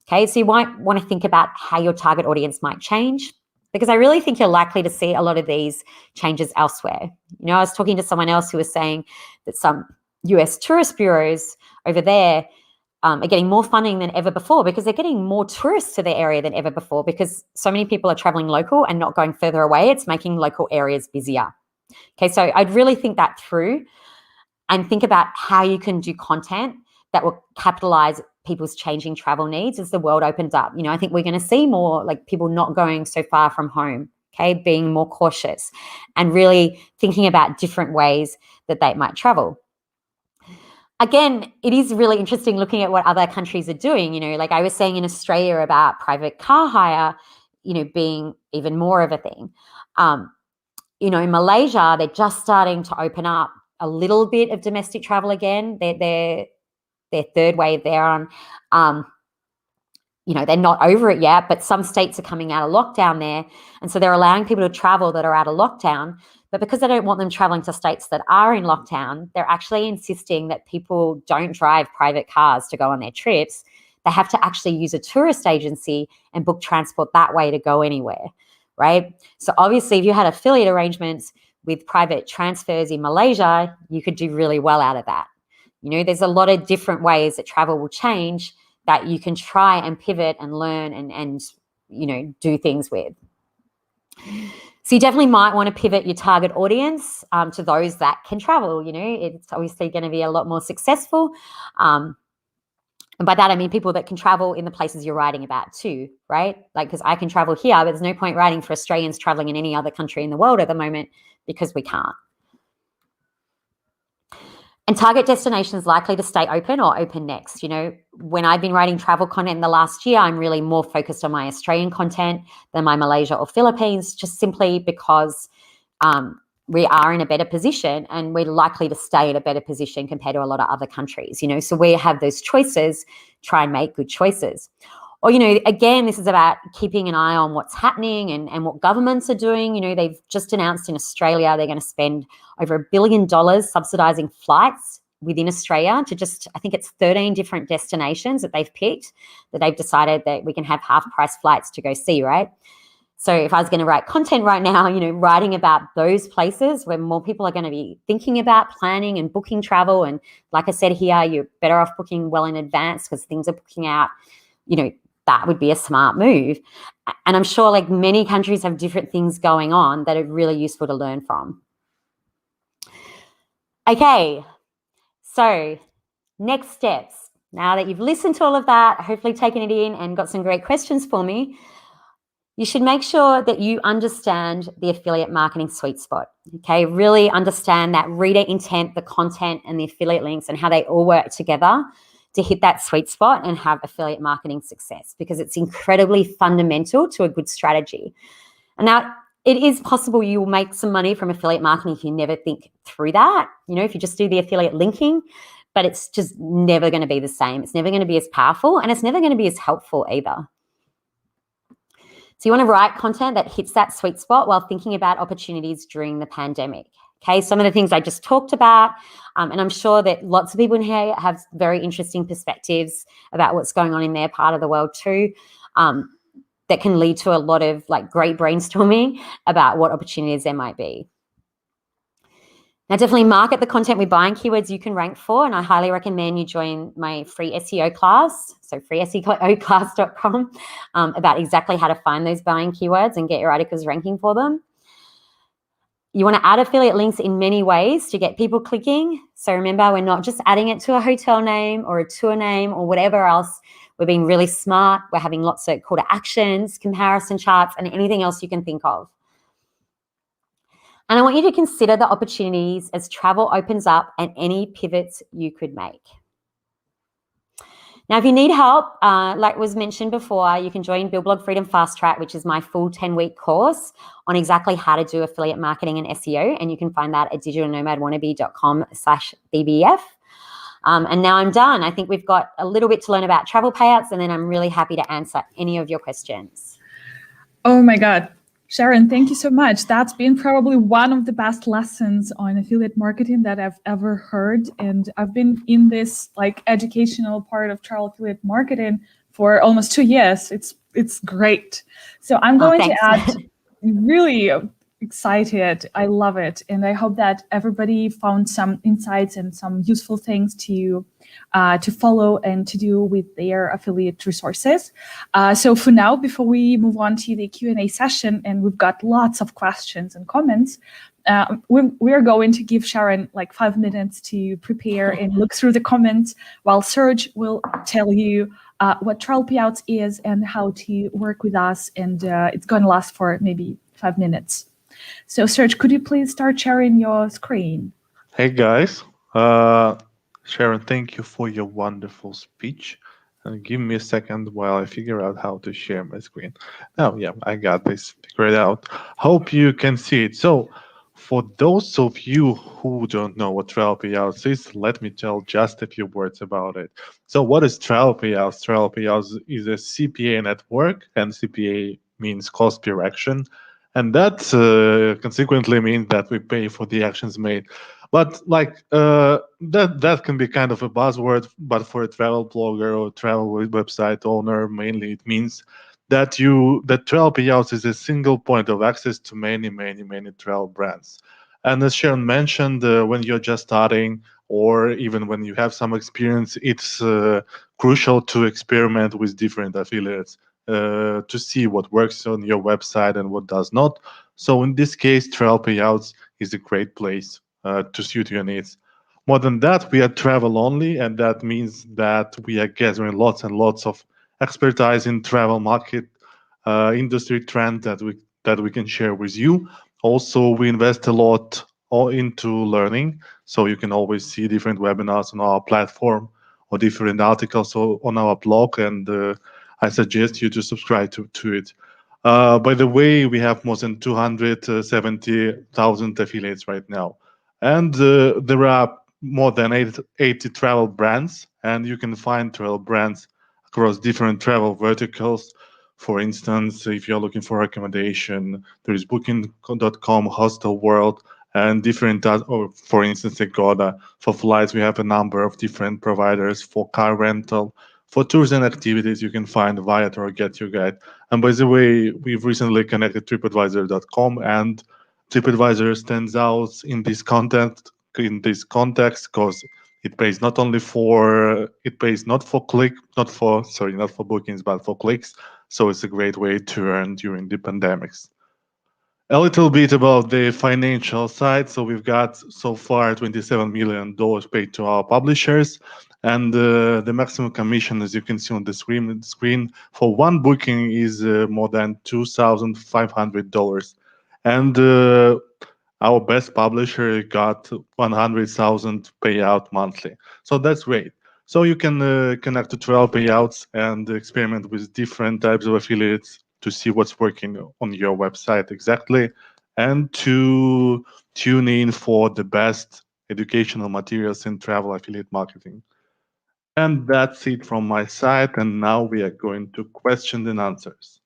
Okay, so you might want to think about how your target audience might change, because I really think you're likely to see a lot of these changes elsewhere. You know, I was talking to someone else who was saying that some US tourist bureaus over there are getting more funding than ever before because they're getting more tourists to their area than ever before because so many people are traveling local and not going further away. It's making local areas busier. Okay, so I'd really think that through and think about how you can do content that will capitalize people's changing travel needs as the world opens up. You know, I think we're going to see more like people not going so far from home okay, being more cautious and really thinking about different ways that they might travel. Again, it is really interesting looking at what other countries are doing. Like I was saying in Australia about private car hire, being even more of a thing. In Malaysia, they're just starting to open up a little bit of domestic travel again. They're third wave there on. They're not over it yet, but some states are coming out of lockdown there. And so they're allowing people to travel that are out of lockdown. But because they don't want them traveling to states that are in lockdown, they're actually insisting that people don't drive private cars to go on their trips. They have to actually use a tourist agency and book transport that way to go anywhere, right? So obviously, if you had affiliate arrangements with private transfers in Malaysia, you could do really well out of that. There's a lot of different ways that travel will change that you can try and pivot and learn and do things with. So you definitely might want to pivot your target audience to those that can travel. It's obviously going to be a lot more successful. And by that, I mean people that can travel in the places you're writing about too, right? Like, because I can travel here, but there's no point writing for Australians traveling in any other country in the world at the moment because we can't. And target destinations likely to stay open or open next. When I've been writing travel content in the last year, I'm really more focused on my Australian content than my Malaysia or Philippines, just simply because we are in a better position and we're likely to stay in a better position compared to a lot of other countries. So we have those choices, try and make good choices. Or, again, this is about keeping an eye on what's happening and what governments are doing. They've just announced in Australia they're going to spend over $1 billion subsidising flights within Australia to I think it's 13 different destinations that they've picked, that they've decided that we can have half-price flights to go see, right? So if I was going to write content right now, writing about those places where more people are going to be thinking about planning and booking travel. And like I said here, you're better off booking well in advance because things are booking out, that would be a smart move. And I'm sure like many countries have different things going on that are really useful to learn from. Okay, so next steps. Now that you've listened to all of that, hopefully taken it in and got some great questions for me, you should make sure that you understand the affiliate marketing sweet spot, okay? Really understand that reader intent, the content and the affiliate links and how they all work together to hit that sweet spot and have affiliate marketing success, because it's incredibly fundamental to a good strategy. And now it is possible you will make some money from affiliate marketing if you never think through that, if you just do the affiliate linking, but it's just never going to be the same. It's never going to be as powerful and it's never going to be as helpful either. So you want to write content that hits that sweet spot while thinking about opportunities during the pandemic. Okay, some of the things I just talked about, and I'm sure that lots of people in here have very interesting perspectives about what's going on in their part of the world too, that can lead to a lot of like great brainstorming about what opportunities there might be. Now, definitely market the content with buying keywords you can rank for, and I highly recommend you join my free SEO class, so freeseoclass.com, about exactly how to find those buying keywords and get your articles ranking for them. You want to add affiliate links in many ways to get people clicking. So remember, we're not just adding it to a hotel name or a tour name or whatever else. We're being really smart. We're having lots of call to actions, comparison charts, and anything else you can think of. And I want you to consider the opportunities as travel opens up and any pivots you could make. Now, if you need help, like was mentioned before, you can join Build Blog Freedom Fast Track, which is my full 10-week course on exactly how to do affiliate marketing and SEO. And you can find that at digitalnomadwannabe.com/BBF. And now I'm done. I think we've got a little bit to learn about travel payouts, and then I'm really happy to answer any of your questions. Oh my God. Sharon, thank you so much. That's been probably one of the best lessons on affiliate marketing that I've ever heard. And I've been in this like educational part of travel affiliate marketing for almost 2 years. It's great. So I'm going to add, really excited. I love it. And I hope that everybody found some insights and some useful things to follow and to do with their affiliate resources. So for now, before we move on to the Q&A session, and we've got lots of questions and comments, we're going to give Sharon like 5 minutes to prepare and look through the comments, while Serge will tell you what Travelpayouts is and how to work with us. And it's going to last for maybe 5 minutes. So Serge, could you please start sharing your screen? Hey guys, Sharon, thank you for your wonderful speech. Give me a second while I figure out how to share my screen. Oh yeah, I got this figured out. Hope you can see it. So, for those of you who don't know what Travelpayouts is, let me tell just a few words about it. So, what is Travelpayouts? Travelpayouts is a CPA network, and CPA means cost per action, and that consequently means that we pay for the actions made. But that can be kind of a buzzword, but for a travel blogger or travel website owner, mainly it means that travel payouts is a single point of access to many travel brands. And as Sharon mentioned, when you're just starting or even when you have some experience, it's crucial to experiment with different affiliates to see what works on your website and what does not. So in this case, travel payouts is a great place to suit your needs. More than that, we are travel only, and that means that we are gathering lots and lots of expertise in travel market industry trend that we can share with you. Also, we invest a lot into learning, so you can always see different webinars on our platform or different articles on our blog, and I suggest you to subscribe to it. By the way, we have more than 270,000 affiliates right now. And there are more than 80 travel brands, and you can find travel brands across different travel verticals. For instance, if you're looking for accommodation, there is Booking.com, Hostel World, and different, or for instance, Agoda. For flights, we have a number of different providers. For car rental, for tours and activities, you can find Viator or Get Your Guide. And by the way, we've recently connected TripAdvisor.com, and TripAdvisor stands out in this context because it pays not for bookings, but for clicks. So it's a great way to earn during the pandemics. A little bit about the financial side. So we've got so far $27 million paid to our publishers, and the maximum commission, as you can see on the screen for one booking is more than $2,500. And our best publisher got 100,000 payout monthly. So that's great. So you can connect to Travelpayouts and experiment with different types of affiliates to see what's working on your website exactly, and to tune in for the best educational materials in travel affiliate marketing. And that's it from my side. And now we are going to questions and answers.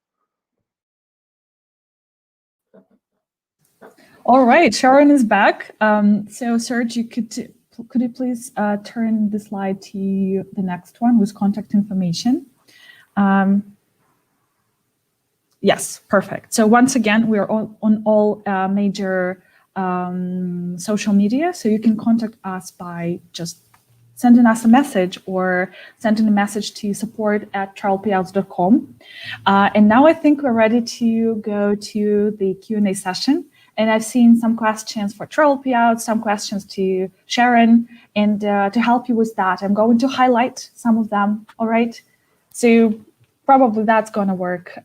All right, Sharon is back. So Serge, could you please turn the slide to the next one with contact information? Yes, perfect. So once again, we're on all major social media, so you can contact us by just sending us a message or sending a message to support@travelpayouts.com. And now I think we're ready to go to the Q&A session. And I've seen some questions for Travelpayouts, some questions to Sharon, and to help you with that, I'm going to highlight some of them, all right? So probably that's gonna work.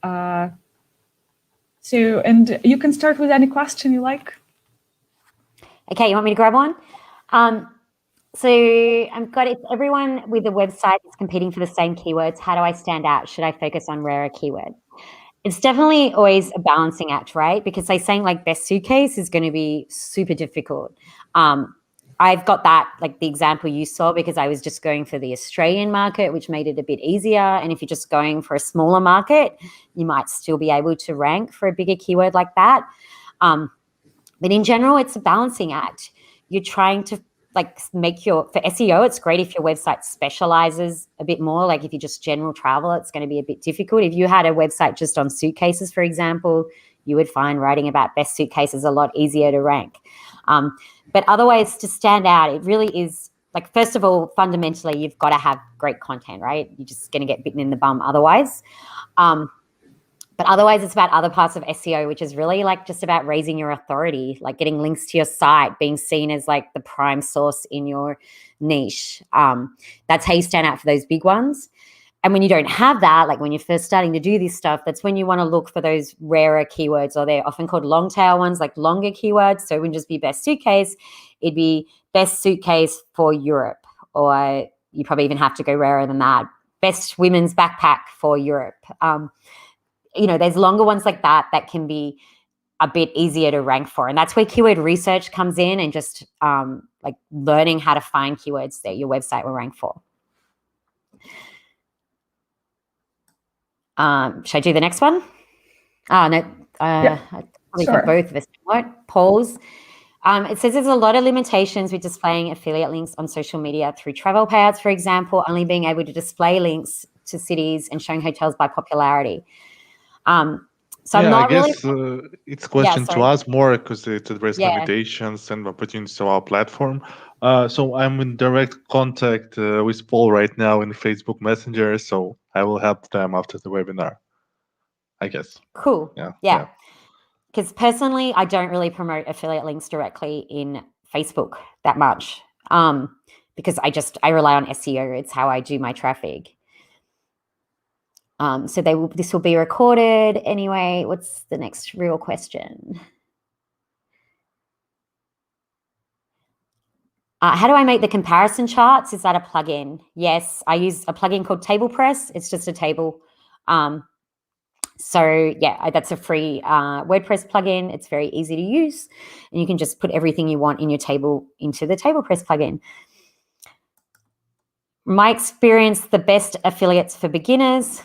And you can start with any question you like. Okay, you want me to grab one? So I've got it. Everyone with a website is competing for the same keywords. How do I stand out? Should I focus on rarer keywords? It's definitely always a balancing act, right? Because they're saying like best suitcase is going to be super difficult. I've got that, like the example you saw, because I was just going for the Australian market, which made it a bit easier. And if you're just going for a smaller market, you might still be able to rank for a bigger keyword like that. But in general, it's a balancing act. You're trying to for SEO, it's great if your website specializes a bit more. Like if you're just general travel, it's going to be a bit difficult. If you had a website just on suitcases, for example, you would find writing about best suitcases a lot easier to rank. But otherwise, to stand out, it really is like, first of all, fundamentally, you've got to have great content, right? You're just going to get bitten in the bum otherwise. But otherwise, it's about other parts of SEO, which is really like just about raising your authority, like getting links to your site, being seen as like the prime source in your niche. That's how you stand out for those big ones. And when you don't have that, like when you're first starting to do this stuff, that's when you want to look for those rarer keywords, or they're often called long tail ones, like longer keywords. So it wouldn't just be best suitcase, it'd be best suitcase for Europe, or you probably even have to go rarer than that. Best women's backpack for Europe. There's longer ones like that can be a bit easier to rank for. And that's where keyword research comes in, and just like learning how to find keywords that your website will rank for. Should I do the next one? Oh, no. I probably sure. got both of us. Pause. It says there's a lot of limitations with displaying affiliate links on social media through Travelpayouts, for example, only being able to display links to cities and showing hotels by popularity. So I'm not I guess really... it's a question to us more, because it addresses Yeah. limitations and opportunities of our platform. So I'm in direct contact with Paul right now in Facebook Messenger, so I will help them after the webinar, I guess. Cool. Yeah. Because personally, I don't really promote affiliate links directly in Facebook that much, because I rely on SEO. It's how I do my traffic. So this will be recorded anyway. What's the next real question? How do I make the comparison charts? Is that a plugin? Yes, I use a plugin called TablePress. It's just a table. So yeah, that's a free WordPress plugin. It's very easy to use, and you can just put everything you want in your table into the TablePress plugin. My experience, the best affiliates for beginners.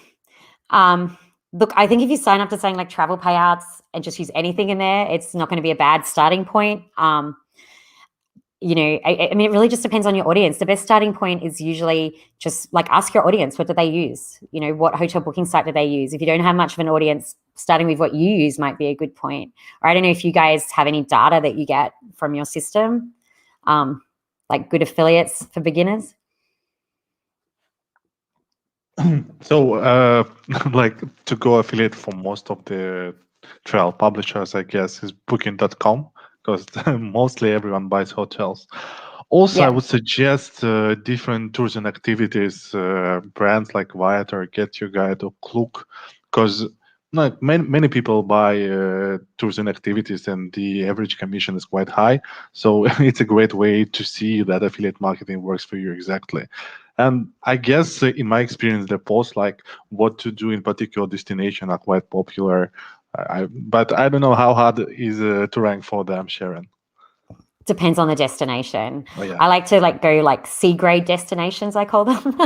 Look, I think if you sign up to something like Travelpayouts and just use anything in there, it's not going to be a bad starting point. I mean, it really just depends on your audience. The best starting point is usually just like ask your audience, what do they use? What hotel booking site do they use? If you don't have much of an audience, starting with what you use might be a good point. Or I don't know if you guys have any data that you get from your system, like good affiliates for beginners. So, like, to go affiliate for most of the travel publishers, I guess, is Booking.com, because mostly everyone buys hotels. Also, I would suggest different tours and activities brands like Viator, Get Your Guide, or Klook, because like many people buy tours and activities, and the average commission is quite high. So it's a great way to see that affiliate marketing works for you exactly. And I guess in my experience, the posts like what to do in particular destination are quite popular. But I don't know how hard is to rank for them, Sharon. Depends on the destination. Oh, yeah. I like to go C-grade destinations, I call them.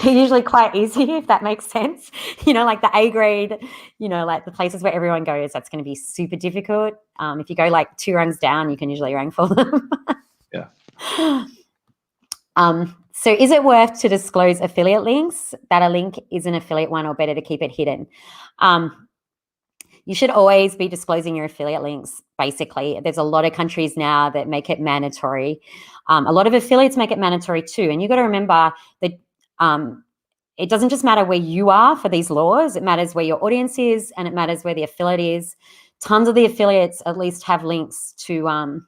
They're usually quite easy, if that makes sense. Like the A-grade, like the places where everyone goes, that's going to be super difficult. If you go like 2 rungs down, you can usually rank for them. Yeah. So is it worth to disclose affiliate links, that a link is an affiliate one, or better to keep it hidden? You should always be disclosing your affiliate links, basically. There's a lot of countries now that make it mandatory. A lot of affiliates make it mandatory too. And you've got to remember that it doesn't just matter where you are for these laws. It matters where your audience is, and it matters where the affiliate is. Tons of the affiliates at least have links to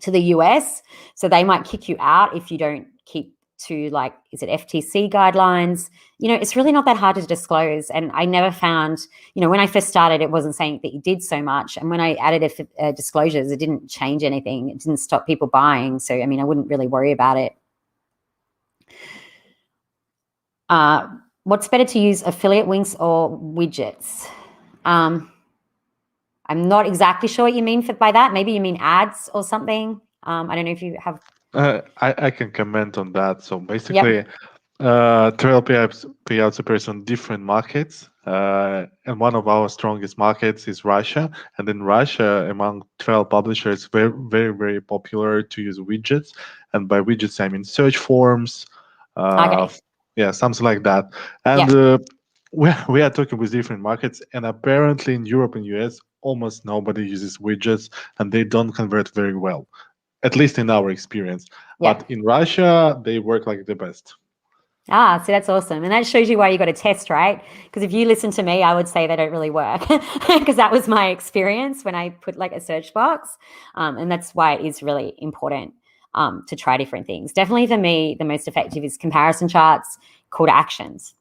the US. So they might kick you out if you don't keep to, like, is it FTC guidelines? It's really not that hard to disclose. And I never found, when I first started, it wasn't saying that you did so much. And when I added disclosures, it didn't change anything. It didn't stop people buying. So, I mean, I wouldn't really worry about it. What's better to use, affiliate links or widgets? I'm not exactly sure what you mean by that. Maybe you mean ads or something. I don't know if you have... I can comment on that. So basically, Travelpayouts appears on different markets, and one of our strongest markets is Russia. And in Russia, among travel publishers, very, very, very popular to use widgets. And by widgets, I mean search forms, something like that. And we are talking with different markets, and apparently in Europe and US, almost nobody uses widgets, and they don't convert very well, at least in our experience. But in Russia, they work like the best. So that's awesome. And that shows you why you got to test, right? Because if you listen to me, I would say they don't really work, because that was my experience when I put like a search box. And that's why it is really important to try different things. Definitely for me, the most effective is comparison charts, call to actions.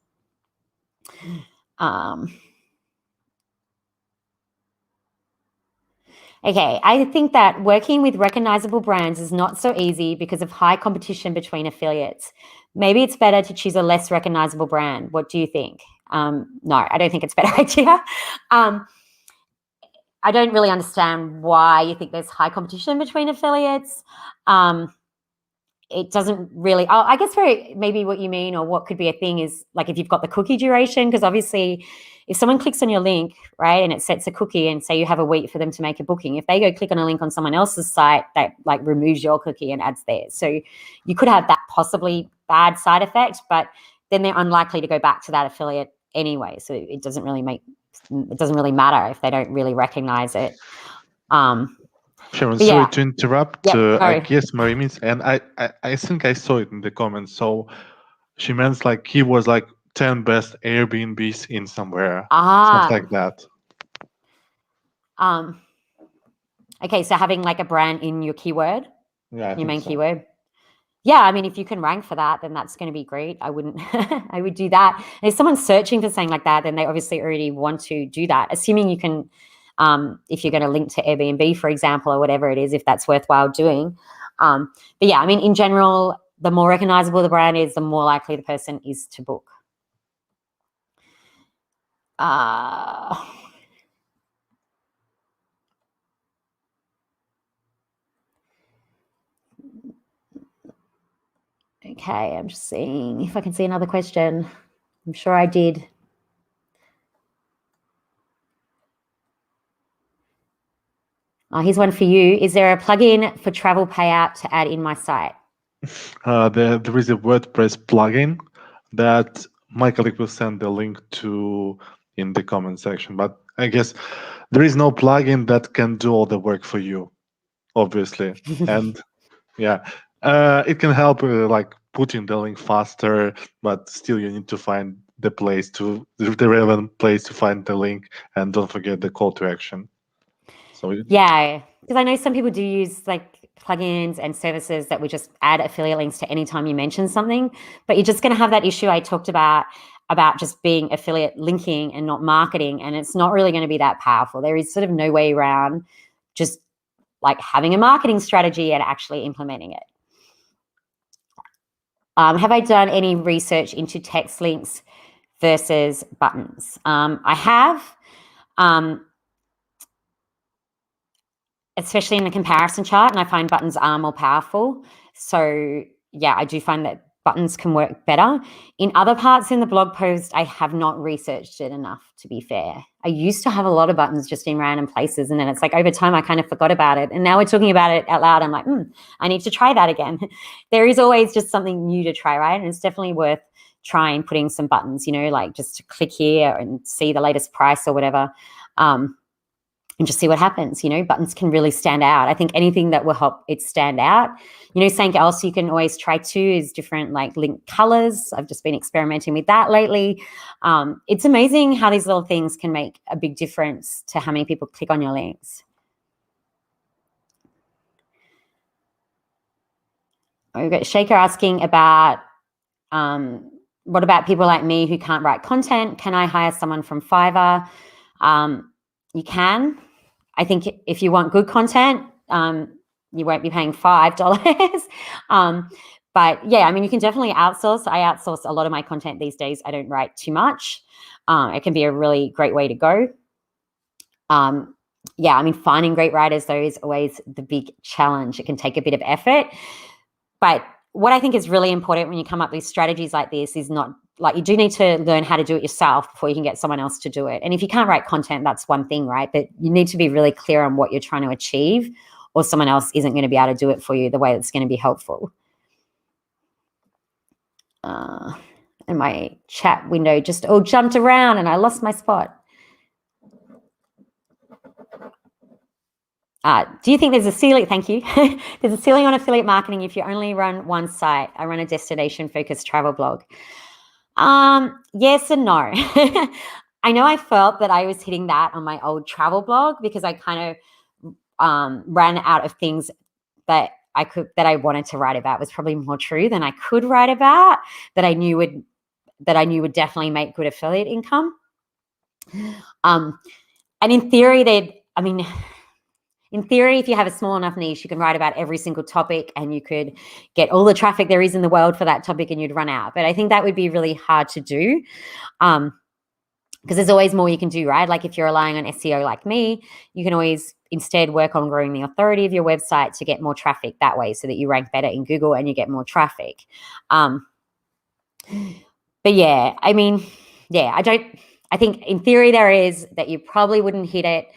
Okay, I think that working with recognizable brands is not so easy because of high competition between affiliates. Maybe it's better to choose a less recognizable brand. What do you think? No, I don't think it's a better idea. I don't really understand why you think there's high competition between affiliates. It doesn't really, I guess maybe what you mean or what could be a thing is like if you've got the cookie duration, because obviously if someone clicks on your link, right, and it sets a cookie and say you have a week for them to make a booking, if they go click on a link on someone else's site, that like removes your cookie and adds theirs. So you could have that possibly bad side effect, but then they're unlikely to go back to that affiliate anyway. So it doesn't really matter if they don't really recognize it. Sharon, sorry to interrupt. Yep, I guess Marie means, and I think I saw it in the comments. So she meant like he was like 10 best Airbnbs in somewhere, stuff like that. Okay, so having like a brand in your keyword, your main keyword. Yeah, I mean, if you can rank for that, then that's going to be great. I would do that. And if someone's searching for something like that, then they obviously already want to do that, assuming you can. If you're going to link to Airbnb, for example, or whatever it is, if that's worthwhile doing. But yeah, I mean, in general, the more recognizable the brand is, the more likely the person is to book. Okay, I'm just seeing if I can see another question. I'm sure I did. Here's one for you. Is there a plugin for Travelpayout to add in my site? There is a WordPress plugin that my colleague will send the link to in the comment section. But I guess there is no plugin that can do all the work for you, obviously. And yeah, it can help like putting the link faster, but still you need to find the relevant place to find the link, and don't forget the call to action. So yeah, because I know some people do use like plugins and services that would just add affiliate links to any time you mention something, but you're just going to have that issue I talked about just being affiliate linking and not marketing, and it's not really going to be that powerful. There is sort of no way around just like having a marketing strategy and actually implementing it. Have I done any research into text links versus buttons? I have. Especially in the comparison chart, and I find buttons are more powerful. So yeah, I do find that buttons can work better. In other parts in the blog post, I have not researched it enough, to be fair. I used to have a lot of buttons just in random places, and then it's like over time I kind of forgot about it. And now we're talking about it out loud. I'm like, I need to try that again. There is always just something new to try, right? And it's definitely worth trying putting some buttons, like just to click here and see the latest price or whatever. And just see what happens. Buttons can really stand out. I think anything that will help it stand out. Something else you can always try too is different like link colors. I've just been experimenting with that lately. It's amazing how these little things can make a big difference to how many people click on your links. We've got Shaker asking about what about people like me who can't write content? Can I hire someone from Fiverr? You can. I think if you want good content, you won't be paying $5. But yeah, I mean, you can definitely outsource. I outsource a lot of my content these days. I don't write too much. It can be a really great way to go. Yeah, I mean, finding great writers, though, is always the big challenge. It can take a bit of effort. But what I think is really important when you come up with strategies like this is not like you do need to learn how to do it yourself before you can get someone else to do it. And if you can't write content, that's one thing, right? But you need to be really clear on what you're trying to achieve, or someone else isn't going to be able to do it for you the way that's going to be helpful. And my chat window just all jumped around and I lost my spot. Do you think there's a ceiling? Thank you. There's a ceiling on affiliate marketing if you only run one site. I run a destination-focused travel blog. Yes and no. I know I felt that I was hitting that on my old travel blog because I kind of ran out of things that I wanted to write about. It was probably more true than I could write about, that I knew would that I knew would definitely make good affiliate income. And in theory, in theory, if you have a small enough niche, you can write about every single topic and you could get all the traffic there is in the world for that topic and you'd run out. But I think that would be really hard to do because there's always more you can do, right? Like if you're relying on SEO like me, you can always instead work on growing the authority of your website to get more traffic that way so that you rank better in Google and you get more traffic. But yeah, I mean, yeah, I think in theory there is that you probably wouldn't hit it.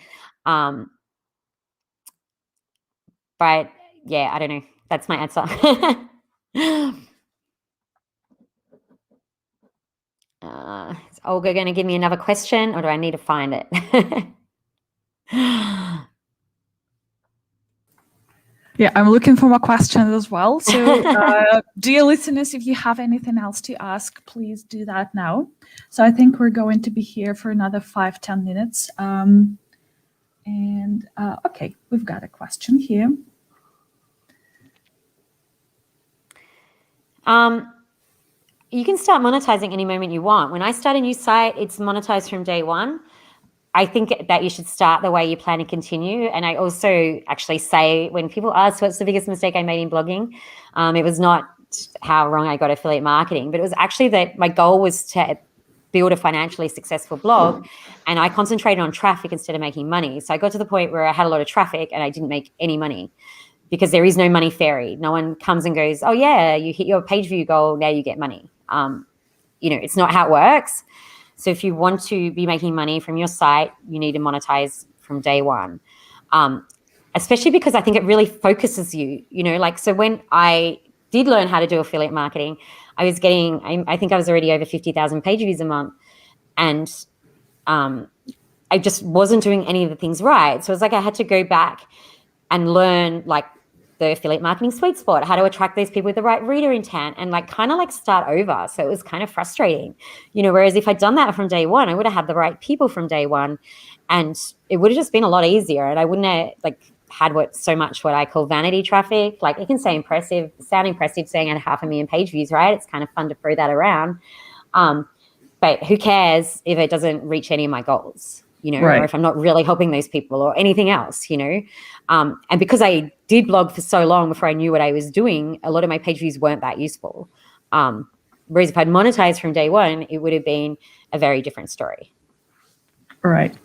But yeah, I don't know. That's my answer. Is Olga going to give me another question or do I need to find it? Yeah, I'm looking for more questions as well. So dear listeners, if you have anything else to ask, please do that now. So I think we're going to be here for another 5-10 minutes. Okay, we've got a question here. You can start monetizing any moment you want. When I start a new site, it's monetized from day one. I think that you should start the way you plan to continue. And I also actually say when people ask what's the biggest mistake I made in blogging, it was not how wrong I got affiliate marketing, but it was actually that my goal was to build a financially successful blog and I concentrated on traffic instead of making money. So I got to the point where I had a lot of traffic and I didn't make any money because there is no money fairy. No one comes and goes, oh yeah, you hit your page view goal, now you get money. It's not how it works. So if you want to be making money from your site, you need to monetize from day one, especially because I think it really focuses you, so when I did learn how to do affiliate marketing, I was getting, I think I was already over 50,000 page views a month. And I just wasn't doing any of the things right. So it was like I had to go back and learn like the affiliate marketing sweet spot, how to attract those people with the right reader intent and kind of start over. So it was kind of frustrating, whereas if I'd done that from day one, I would have had the right people from day one and it would have just been a lot easier. And I wouldn't have had what I call vanity traffic. Like it can sound impressive saying I had 500,000 page views, right? It's kind of fun to throw that around. But who cares if it doesn't reach any of my goals? Or if I'm not really helping those people or anything else, and because I did blog for so long before I knew what I was doing, a lot of my page views weren't that useful. Whereas if I'd monetized from day one, it would have been a very different story. Right.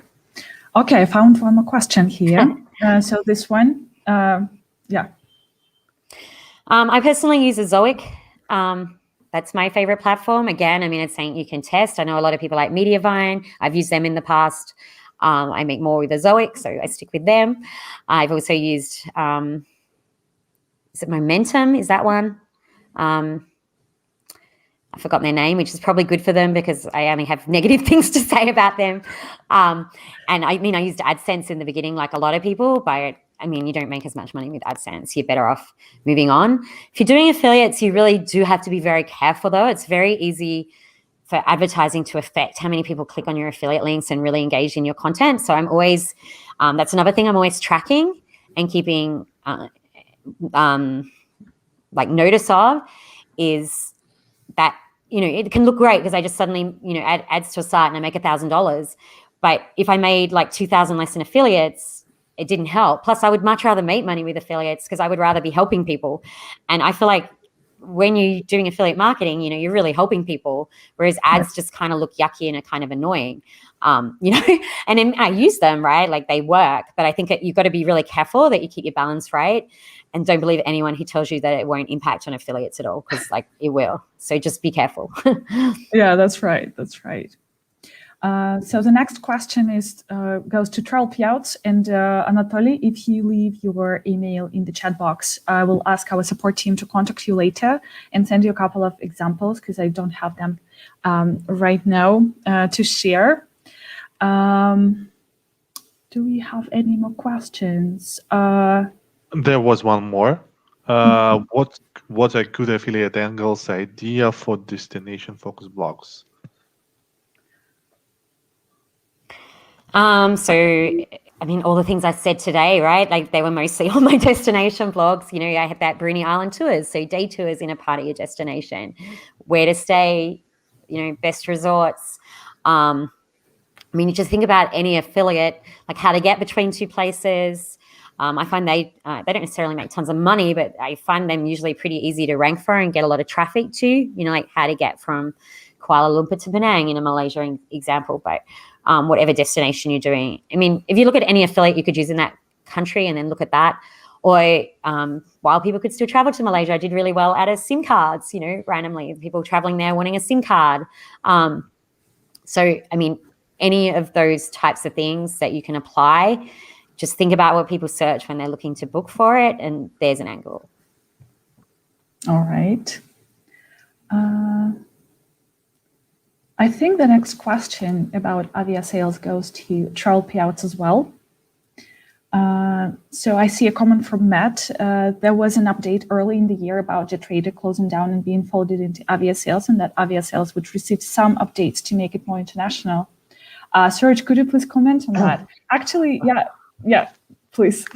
Okay, I found one more question here. So this one, yeah. I personally use a Zoic. That's my favorite platform. Again, it's saying you can test. I know a lot of people like Mediavine. I've used them in the past. I make more with a Zoic, so I stick with them. I've also used, is it Momentum? Is that one? I've forgotten their name, which is probably good for them because I only have negative things to say about them. And I used AdSense in the beginning like a lot of people, but you don't make as much money with AdSense. You're better off moving on. If you're doing affiliates, you really do have to be very careful though. It's very easy for advertising to affect how many people click on your affiliate links and really engage in your content. So I'm always, that's another thing I'm always tracking and keeping notice of is that, it can look great because I just suddenly, add ads to a site and I make $1,000. But if I made 2,000 less in affiliates, it didn't help. Plus, I would much rather make money with affiliates because I would rather be helping people. And I feel like when you're doing affiliate marketing, you're really helping people, whereas ads just kind of look yucky and are kind of annoying, and then I use them, right? They work, but I think you've got to be really careful that you keep your balance right and don't believe anyone who tells you that it won't impact on affiliates at all because it will. So just be careful. Yeah, that's right. That's right. So the next question goes to Travelpayouts, and Anatoly, if you leave your email in the chat box, I will ask our support team to contact you later and send you a couple of examples because I don't have them right now to share. Do we have any more questions? There was one more. What a good affiliate angles idea for destination-focused blogs? All the things I said today, right? They were mostly on my destination blogs. I had that Bruny Island tours, so day tours in a part of your destination, where to stay, best resorts. I mean, you just think about any affiliate, like how to get between two places. I find they don't necessarily make tons of money, but I find them usually pretty easy to rank for and get a lot of traffic to, like how to get from Kuala Lumpur to Penang in a Malaysia example, but whatever destination you're doing. I mean, if you look at any affiliate you could use in that country and then look at that, or while people could still travel to Malaysia, I did really well out of SIM cards, randomly, people traveling there wanting a SIM card. So, I mean, any of those types of things that you can apply, just think about what people search when they're looking to book for it, and there's an angle. All right. I think the next question about Avia sales goes to Travelpayouts as well. So I see a comment from Matt. There was an update early in the year about JetRaider closing down and being folded into Avia sales, and that Avia sales would receive some updates to make it more international. Serge, could you please comment on that? Actually, yeah, please.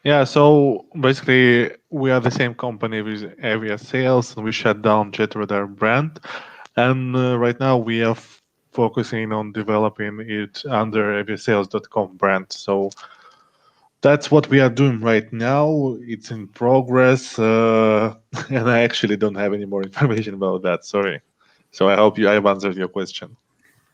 Yeah, so basically we are the same company with Avia Sales, and we shut down JetRaider brand. And right now we are focusing on developing it under aviasales.com brand. So that's what we are doing right now. It's in progress, and I actually don't have any more information about that. Sorry. So I hope I've answered your question.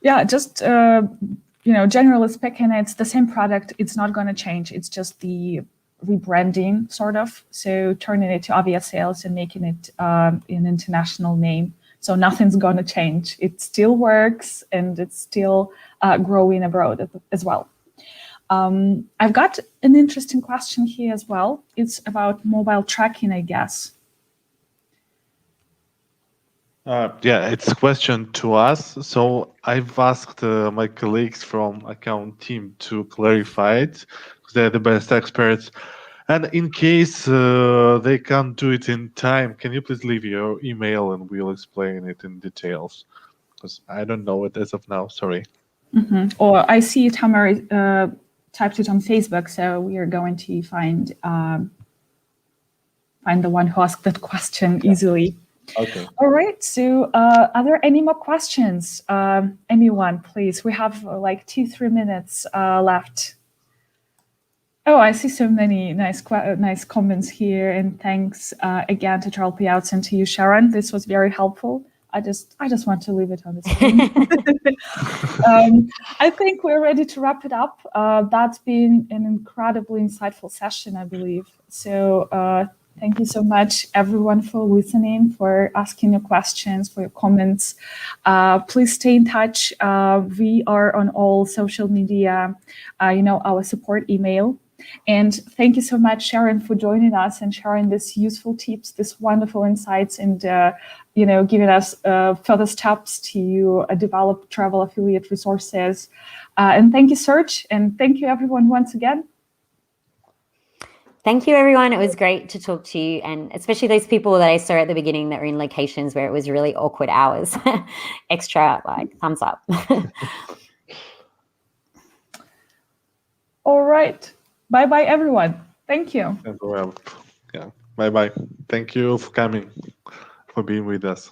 Yeah, just generally speaking, it's the same product. It's not going to change. It's just the rebranding, sort of. So turning it to Avia Sales and making it an international name. So nothing's going to change. It still works, and it's still growing abroad as well. I've got an interesting question here as well. It's about mobile tracking, I guess. Yeah, it's a question to us. So I've asked my colleagues from account team to clarify it, because they're the best experts. And in case they can't do it in time, can you please leave your email and we'll explain it in details? Because I don't know it as of now. Sorry. Mm-hmm. Or I see Tamara typed it on Facebook, so we are going to find the one who asked that question easily. Okay. All right. So are there any more questions? Anyone, please? We have like 2-3 minutes left. Oh, I see so many nice comments here, and thanks again to Travelpayouts and to you, Sharon. This was very helpful. I just want to leave it on the screen. I think we're ready to wrap it up. That's been an incredibly insightful session, I believe. So thank you so much, everyone, for listening, for asking your questions, for your comments. Please stay in touch. We are on all social media, our support email. And thank you so much, Sharon, for joining us and sharing these useful tips, these wonderful insights, and giving us further steps to develop travel affiliate resources. And thank you, Serge, and thank you, everyone, once again. Thank you, everyone. It was great to talk to you, and especially those people that I saw at the beginning that were in locations where it was really awkward hours. Extra, thumbs up. All right. Bye-bye, everyone. Thank you. Yeah. Bye-bye. Thank you for coming, for being with us.